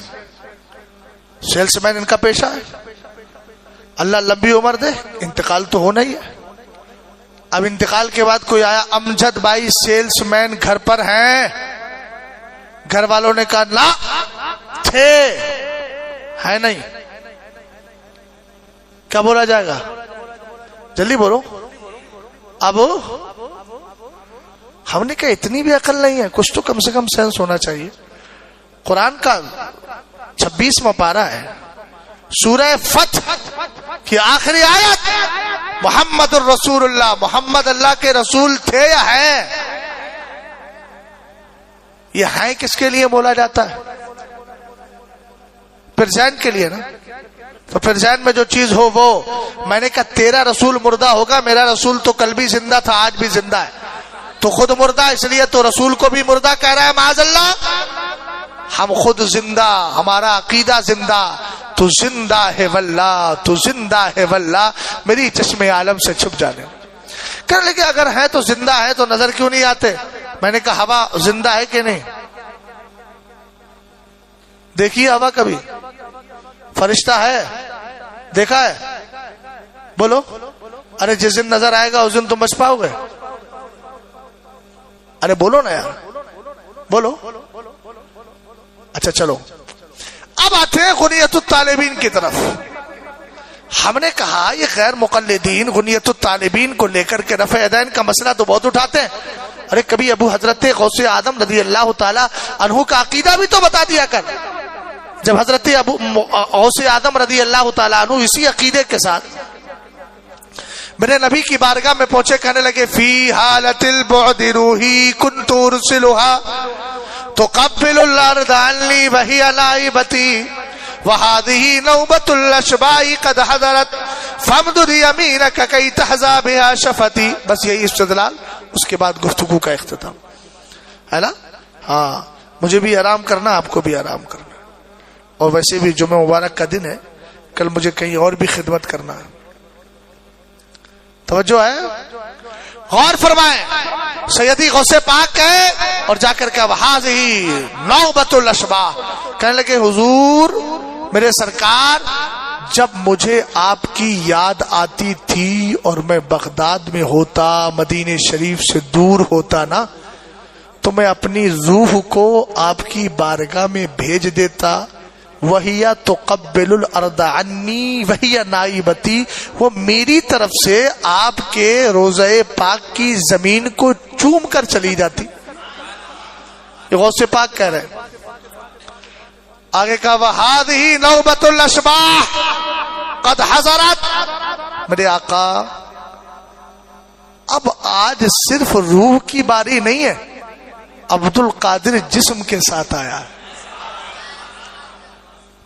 سیلس مین ان کا پیشہ ہے۔ اللہ لمبی عمر دے، انتقال تو ہونا ہی ہے۔ اب انتقال کے بعد کوئی آیا، امجد بھائی سیلس مین گھر پر ہیں؟ گھر والوں نے کہا نا، تھے، ہے نہیں۔ کیا بولا جائے گا؟ جلدی بولو۔ اب ہم نے کہا اتنی بھی عقل نہیں ہے، کچھ تو کم سے کم سینس ہونا چاہیے۔ قرآن کا 26واں پارہ ہے، سورہ فتح کی آخری آیت، محمد الرسول اللہ، محمد اللہ کے رسول تھے یا ہیں؟ یہ ہیں کس کے لیے بولا جاتا ہے؟ پرزین کے لیے نا۔ تو پرزین میں جو چیز ہو وہ، میں نے کہا تیرا رسول مردہ ہوگا، میرا رسول تو کل بھی زندہ تھا، آج بھی زندہ ہے، تو خود مردہ اس لیے تو رسول کو بھی مردہ کہہ رہا ہے معاذ اللہ۔ ہم خود زندہ، ہمارا عقیدہ زندہ، تو زندہ ہے واللہ، تو زندہ ہے واللہ، میری چشم عالم سے چھپ جانے۔ کہنے لگے اگر ہے تو زندہ ہے تو نظر کیوں نہیں آتے؟ میں نے کہا ہوا زندہ ہے کہ نہیں؟ دیکھیے ہوا کبھی؟ فرشتہ ہے؟ دیکھا ہے؟ بولو۔ ارے جس دن نظر آئے گا اس دن تم بچ پاؤ گے؟ ارے بولو نا یار، بولو۔ اچھا چلو، اب آتے ہیں غنیت الطالبین کی طرف۔ ہم نے کہا یہ غیر مقلدین غنیت الطالبین کو لے کر کے رفع یدین کا مسئلہ تو بہت اٹھاتے ہیں۔ ارے کبھی ابو حضرت غوث اعظم رضی اللہ تعالی عنہ کا عقیدہ بھی تو بتا دیا کر۔ جب حضرت ابو غوث اعظم رضی اللہ تعالی عنہ اسی عقیدے کے ساتھ میرے نبی کی بارگاہ میں پہنچے، کہنے لگے فی حالت البعد روحی کنت ارسلها تقبل الارض عنی وہی نائبتی وہذہ نوبۃ الاشباء قد حضرت فامدد یمینک کی تحظی بها شفتی۔ بس یہی استدلال، اس کے بعد گفتگو کا اختتام ہے نا۔ ہاں مجھے بھی آرام کرنا، آپ کو بھی آرام کرنا، اور ویسے بھی جمعہ مبارک کا دن ہے، کل مجھے کہیں اور بھی خدمت کرنا ہے۔ توجہ ہے، غور فرمائیں۔ سیدی غوث پاک ہے اور جا کر کے وہذہ نوبۃ الاشباء، کہنے لگے حضور میرے سرکار، جب مجھے آپ کی یاد آتی تھی اور میں بغداد میں ہوتا، مدینہ شریف سے دور ہوتا نا، تو میں اپنی روح کو آپ کی بارگاہ میں بھیج دیتا، وہی تقبل الارض عنی وہی نائبتی، وہ میری طرف سے آپ کے روضہ پاک کی زمین کو چوم کر چلی جاتی۔ یہ غوث پاک کہہ رہے ہیں۔ آگے کہا وہذہ نوبۃ الاشباح قد حضرت، میرے آقا اب آج صرف روح کی باری نہیں ہے، عبد القادر جسم کے ساتھ آیا ہے۔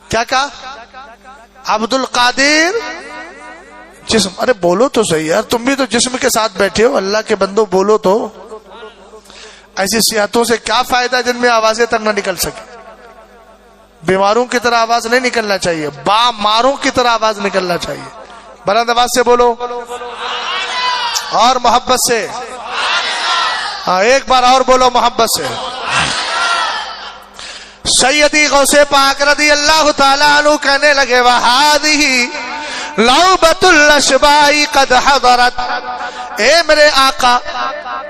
کیا کہا؟ عبد القادر جسم۔ ارے بولو تو صحیح یار، تم بھی تو جسم کے ساتھ بیٹھے ہو، اللہ کے بندو بولو تو۔ ایسی صحتوں سے کیا فائدہ جن میں آوازیں تک نہ نکل سکے؟ بیماروں کی طرح آواز نہیں نکلنا چاہیے، ماروں کی طرح آواز نکلنا چاہیے۔ بلند آواز سے بولو اور محبت سے، ہاں ایک بار اور بولو محبت سے۔ سیدی غوث پاک رضی اللہ تعالیٰ عنہ کہنے لگے وہذہ نوبۃ الاشباء قد حضرت، اے میرے آقا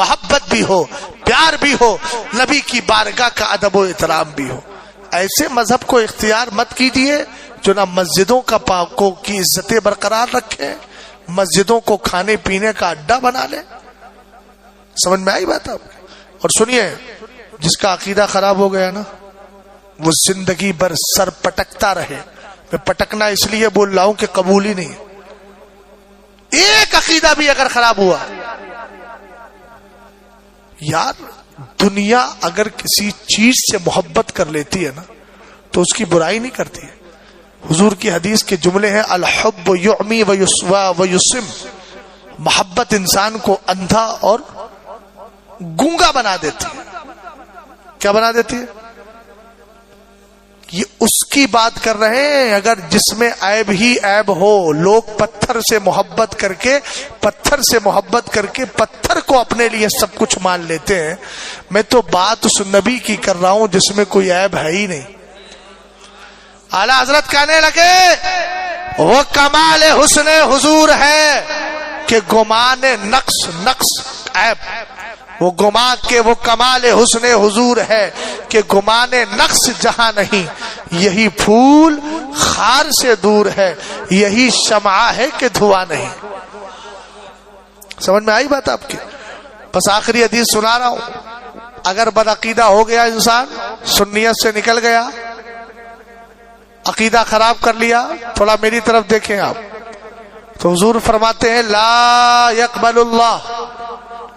محبت بھی ہو، پیار بھی ہو، نبی کی بارگاہ کا ادب و احترام بھی ہو۔ ایسے مذہب کو اختیار مت کیجیے جو نہ مسجدوں کا پاکوں کی عزتیں برقرار رکھے، مسجدوں کو کھانے پینے کا اڈا بنا لے۔ سمجھ میں آئی بات آپ؟ اور سنیے، جس کا عقیدہ خراب ہو گیا نا وہ زندگی بھر سر پٹکتا رہے۔ میں پٹکنا اس لیے بول رہا ہوں کہ قبول ہی نہیں، ایک عقیدہ بھی اگر خراب ہوا، یار دنیا اگر کسی چیز سے محبت کر لیتی ہے نا تو اس کی برائی نہیں کرتی ہے۔ حضور کی حدیث کے جملے ہیں الحب یعمی و یسم، محبت انسان کو اندھا اور گونگا بنا دیتی ہے۔ کیا بنا دیتی ہے؟ یہ اس کی بات کر رہے ہیں اگر جس میں عیب ہی عیب ہو۔ لوگ پتھر سے محبت کر کے پتھر کو اپنے لیے سب کچھ مان لیتے ہیں۔ میں تو بات اس نبی کی کر رہا ہوں جس میں کوئی عیب ہے ہی نہیں۔ اعلیٰ حضرت کہنے لگے وہ کمال حسن حضور ہے کہ گمان نقص عیب، وہ گما کے وہ کمال حسن حضور ہے کہ گمان نقص جہاں نہیں، یہی پھول خار سے دور ہے، یہی شمع ہے کہ دھواں نہیں۔ سمجھ میں آئی بات آپ کی؟ بس آخری حدیث سنا رہا ہوں۔ اگر بدعقیدہ ہو گیا انسان، سنیت سے نکل گیا، عقیدہ خراب کر لیا، تھوڑا میری طرف دیکھیں آپ، تو حضور فرماتے ہیں لا يقبل اللہ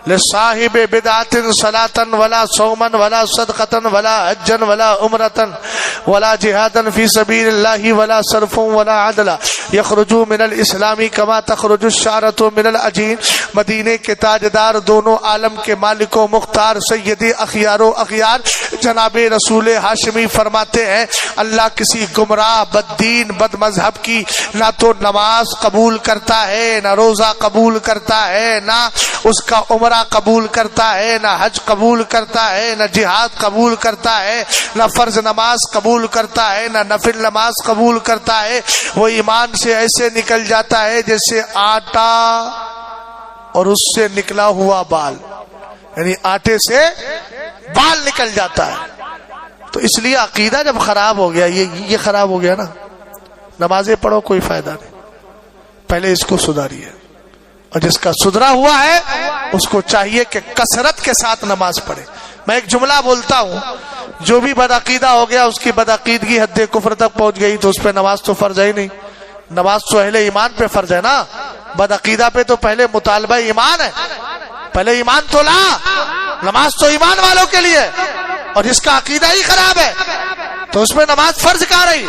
لصاحب بدعت صلاة ولا صوما ولا صدقة ولا حجا ولا عمرة ولا جهادا في سبيل الله ولا صرف ولا عدل يخرج من الاسلام كما تخرج الشعرة من العجين۔ مدینے کے تاجدار، دونوں عالم کے مالک و مختار، سید اخیار و اخیار جناب رسول ہاشمی فرماتے ہیں اللہ کسی گمراہ بددین بد مذہب کی نہ تو نماز قبول کرتا ہے، نہ روزہ قبول کرتا ہے، نہ اس کا عمرہ قبول کرتا ہے، نہ حج قبول کرتا ہے، نہ جہاد قبول کرتا ہے، نہ فرض نماز قبول کرتا ہے، نہ نفل نماز قبول کرتا ہے۔ وہ ایمان سے ایسے نکل جاتا ہے جیسے آٹا اور اس سے نکلا ہوا بال، یعنی آٹے سے بال نکل جاتا ہے۔ تو اس لیے عقیدہ جب خراب ہو گیا، یہ خراب ہو گیا نا، نمازیں پڑھو کوئی فائدہ نہیں، پہلے اس کو سدھاریے۔ اور جس کا سدھرا ہوا ہے اس کو چاہیے کہ کثرت کے ساتھ نماز پڑھے۔ میں ایک جملہ بولتا ہوں، جو بھی بدعقیدہ ہو گیا اس کی بدعقیدگی حد کفر تک پہنچ گئی تو اس پہ نماز تو فرض ہے ہی نہیں۔ نماز تو اہل ایمان پہ فرض ہے نا، بدعقیدہ پہ تو پہلے مطالبہ ایمان ہے، پہلے ایمان تو لا، نماز تو ایمان والوں کے لیے۔ اور جس کا عقیدہ ہی خراب ہے تو اس میں نماز فرض کہاں رہی؟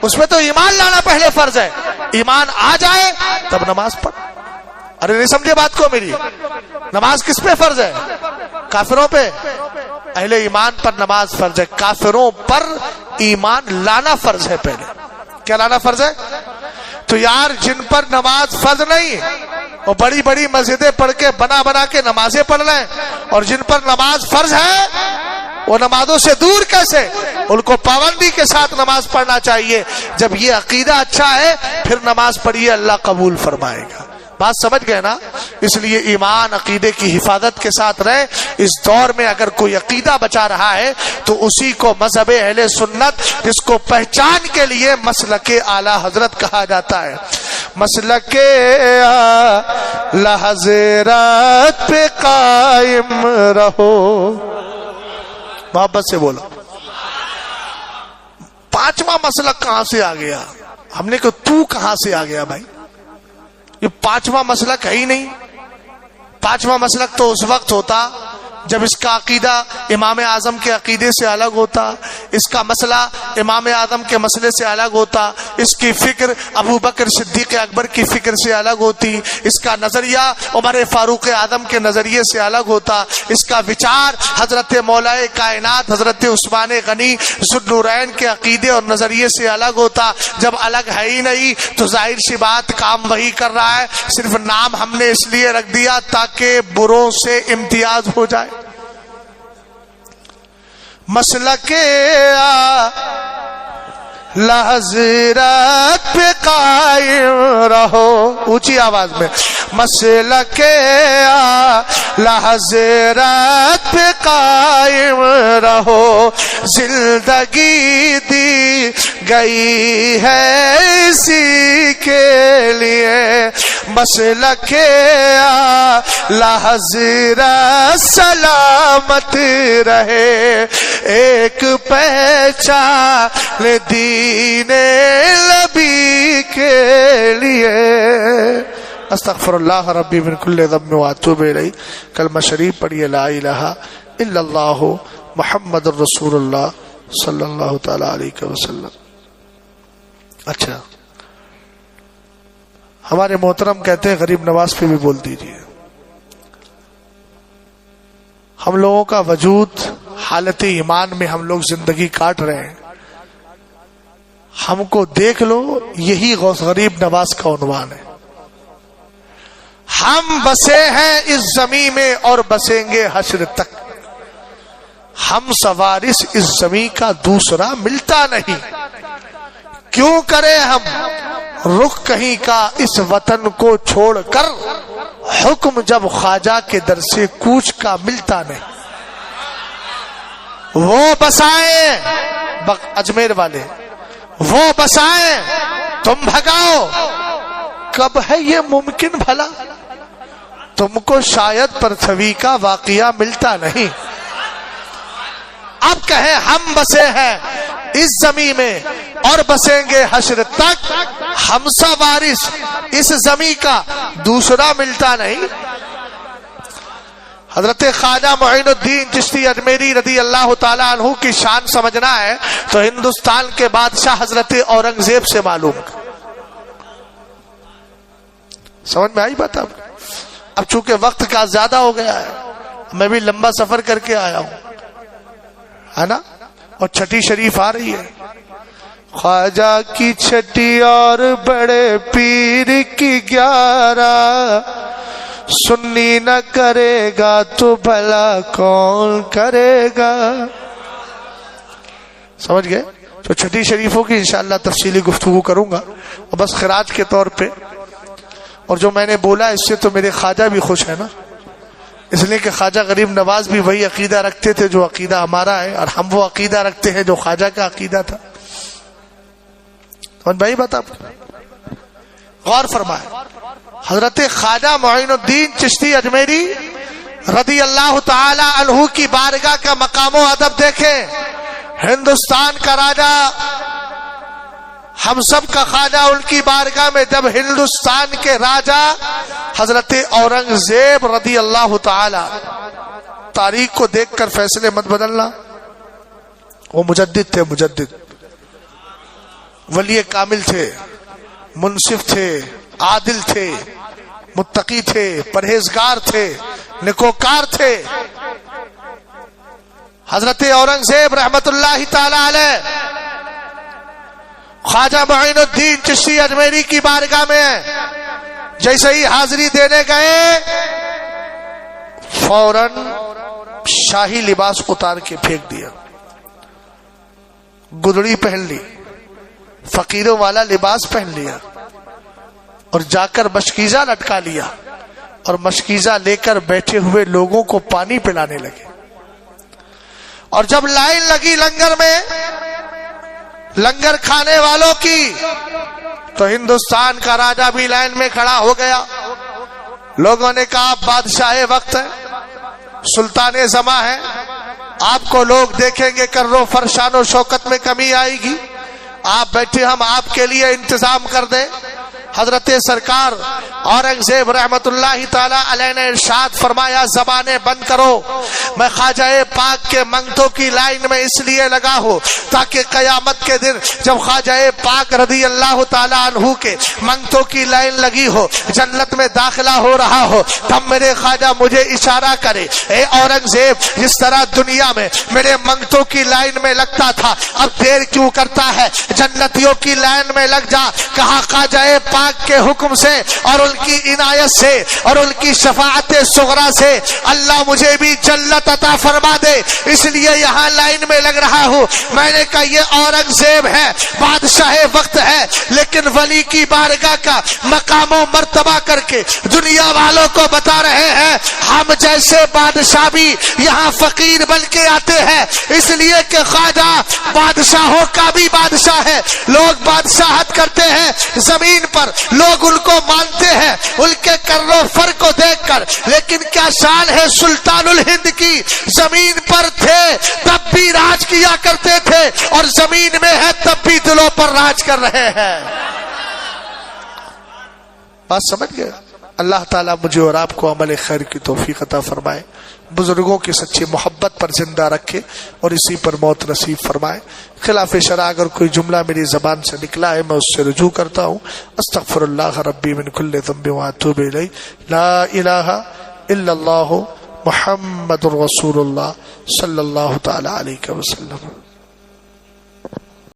اس میں تو ایمان لانا پہلے فرض ہے، ایمان آ جائے تب نماز پڑھ۔ ارے نہیں سمجھے بات کو میری؟ نماز کس پہ فرض ہے؟ کافروں پہ؟ اہل ایمان پر نماز فرض ہے، کافروں پر ایمان لانا فرض ہے۔ پہلے کیا لانا فرض ہے؟ تو یار جن پر نماز فرض نہیں وہ بڑی بڑی مسجدیں پڑھ کے بنا کے نمازیں پڑھ رہے ہیں، اور جن پر نماز فرض ہے وہ نمازوں سے دور کیسے؟ ان کو پابندی کے ساتھ نماز پڑھنا چاہیے۔ جب یہ عقیدہ اچھا ہے پھر نماز پڑھیے، اللہ قبول فرمائے گا۔ بات سمجھ گئے نا؟ اس لیے ایمان عقیدے کی حفاظت کے ساتھ رہے۔ اس دور میں اگر کوئی عقیدہ بچا رہا ہے تو اسی کو مذہب اہل سنت، جس کو پہچان کے لیے مسلک اعلی حضرت کہا جاتا ہے۔ مسلک اعلی حضرت پہ قائم رہو، محبت سے بولو۔ پانچواں مسلک کہاں سے آ گیا؟ ہم نے کہا تو کہاں سے آ گیا بھائی؟ یہ پانچواں مسلک ہے ہی نہیں۔ پانچواں مسلک تو اس وقت ہوتا جب اس کا عقیدہ امام اعظم کے عقیدے سے الگ ہوتا، اس کا مسئلہ امام اعظم کے مسئلے سے الگ ہوتا، اس کی فکر ابو بکر صدیق اکبر کی فکر سے الگ ہوتی، اس کا نظریہ عمر فاروق اعظم کے نظریے سے الگ ہوتا، اس کا وچار حضرت مولا کائنات حضرت عثمان غنی ذوالنورین کے عقیدے اور نظریے سے الگ ہوتا۔ جب الگ ہے ہی نہیں تو ظاہر سی بات کام وہی کر رہا ہے، صرف نام ہم نے اس لیے رکھ دیا تاکہ بروں سے امتیاز ہو جائے۔ مسلک لحضرت پہ قائم رہو، اونچی آواز میں، مسلک اعلی حضرت پہ قائم رہو، زندگی دی گئی ہے اسی کے لیے، مسلک اعلی حضرت سلامت رہے، ایک پہچان دین نبی کے لیے۔ استغفر اللہ ربی من کل ذنب واتوب الیہ۔ کلمہ شریف پڑھیے، لا الہ الا اللہ محمد الرسول اللہ صلی اللہ تعالی علیہ وسلم۔ اچھا، ہمارے محترم کہتے ہیں غریب نواز پہ بھی بول دیجیے۔ ہم لوگوں کا وجود حالت ایمان میں ہم لوگ زندگی کاٹ رہے ہیں، ہم کو دیکھ لو، یہی غوث غریب نواز کا عنوان ہے۔ ہم بسے ہیں اس زمین میں اور بسیں گے حشر تک، ہم سوارث اس زمین کا دوسرا ملتا نہیں، کیوں کرے ہم رخ کہیں کا اس وطن کو چھوڑ کر، حکم جب خواجہ کے در سے کوچ کا ملتا نہیں۔ وہ بسائیں اجمیر والے، وہ بسائیں تم بھگاؤ، کب ہے یہ ممکن بھلا، تم کو شاید پرتھوی کا واقعہ ملتا نہیں۔ اب کہیں ہم بسے ہیں اس زمین میں اور بسیں گے حشر تک، ہم سا وارث اس زمین کا دوسرا ملتا نہیں۔ حضرت خواجہ معین الدین چشتی اجمیری رضی اللہ تعالیٰ عنہ کی شان سمجھنا ہے تو ہندوستان کے بادشاہ حضرت اورنگزیب سے معلوم۔ سمجھ میں آئی بات آپ؟ اب چونکہ وقت کا زیادہ ہو گیا ہے، میں بھی لمبا سفر کر کے آیا ہوں، ہے نا، اور چھٹی شریف آ رہی ہے۔ خواجہ کی چھٹی اور بڑے پیر کی 11، سنی نہ کرے گا تو بھلا کون کرے گا۔ سمجھ گئے؟ تو چھٹی شریفوں کی انشاءاللہ تفصیلی گفتگو کروں گا، اور بس خراج کے طور پہ، اور جو میں نے بولا اس سے تو میرے خواجہ بھی خوش ہے نا، اس لیے کہ خواجہ غریب نواز بھی وہی عقیدہ رکھتے تھے جو عقیدہ ہمارا ہے، اور ہم وہ عقیدہ رکھتے ہیں جو خواجہ کا عقیدہ تھا۔ اور بھائی بات آپ غور فرمائے، حضرت خواجہ معین الدین چشتی اجمیری رضی اللہ تعالی عنہ کی بارگاہ کا مقام و ادب دیکھیں۔ ہندوستان کا راجہ، ہم سب کا خواجہ، ان کی بارگاہ میں جب ہندوستان کے راجہ حضرت اورنگزیب رضی اللہ تعالی، تاریخ کو دیکھ کر فیصلے مت بدلنا، وہ مجدد تھے، مجدد، ولی کامل تھے، منصف تھے، عادل تھے، متقی تھے، پرہیزگار تھے، نیکوکار تھے۔ حضرت اورنگزیب رحمت اللہ تعالی علیہ خواجہ معین الدین چشتی اجمیری کی بارگاہ میں جیسے ہی حاضری دینے گئے، فوراً شاہی لباس اتار کے پھینک دیا، گدڑی پہن لی، فقیروں والا لباس پہن لیا، اور جا کر مشکیزہ لٹکا لیا، اور مشکیزہ لے کر بیٹھے ہوئے لوگوں کو پانی پلانے لگے۔ اور جب لائن لگی لنگر میں، لنگر کھانے والوں کی، تو ہندوستان کا راجہ بھی لائن میں کھڑا ہو گیا۔ لوگوں نے کہا بادشاہ وقت ہے، سلطان زماں ہے، آپ کو لوگ دیکھیں گے کرو فرشان و شوکت میں کمی آئے گی، آپ بیٹھے، ہم آپ کے لیے انتظام کر دیں۔ حضرت سرکار اورنگزیب رحمت اللہ تعالی علیہ نے ارشاد فرمایا، زبانیں بند کرو، میں خواجہ پاک کے منگتوں کی لائن میں اس لیے لگا ہوں تاکہ قیامت کے دن جب خواجہ پاک رضی اللہ تعالی عنہ کے منگتوں کی لائن لگی ہو، جنت میں داخلہ ہو رہا ہو، تب میرے خواجہ مجھے اشارہ کرے، اے اورنگزیب، جس طرح دنیا میں میرے منگتوں کی لائن میں لگتا تھا، اب دیر کیوں کرتا ہے، جنتیوں کی لائن میں لگ جا۔ کہا خواجہ پاک پاک کے حکم سے اور ان کی عنایت سے اور ان کی شفاعت صغریٰ سے اللہ مجھے بھی جنت عطا فرما دے، اس لیے یہاں لائن میں لگ رہا ہوں۔ میں نے کہا یہ اورنگزیب ہے، بادشاہ وقت ہے، لیکن ولی کی بارگاہ کا مقام و مرتبہ کر کے دنیا والوں کو بتا رہے ہیں ہم جیسے بادشاہ بھی یہاں فقیر بن کے آتے ہیں، اس لیے کہ خواجہ بادشاہوں کا بھی بادشاہ ہے۔ لوگ بادشاہت کرتے ہیں زمین پر، لوگ ان کو مانتے ہیں ان کے کر و فر کو دیکھ کر، لیکن کیا شان ہے سلطان الہند کی، زمین پر تھے تب بھی راج کیا کرتے تھے اور زمین میں ہے تب بھی دلوں پر راج کر رہے ہیں۔ بات سمجھ گئے؟ اللہ تعالیٰ مجھے اور آپ کو عمل خیر کی توفیق عطا فرمائے، بزرگوں کی سچی محبت پر زندہ رکھے اور اسی پر موت نصیب فرمائے۔ خلاف شرع اگر کوئی جملہ میری زبان سے نکلا ہے میں اس سے رجوع کرتا ہوں۔ استغفر اللہ ربی من کل ذنب واتوب الیہ، لا الہ الا اللہ محمد رسول اللہ صلی اللہ تعالی علیہ وسلم۔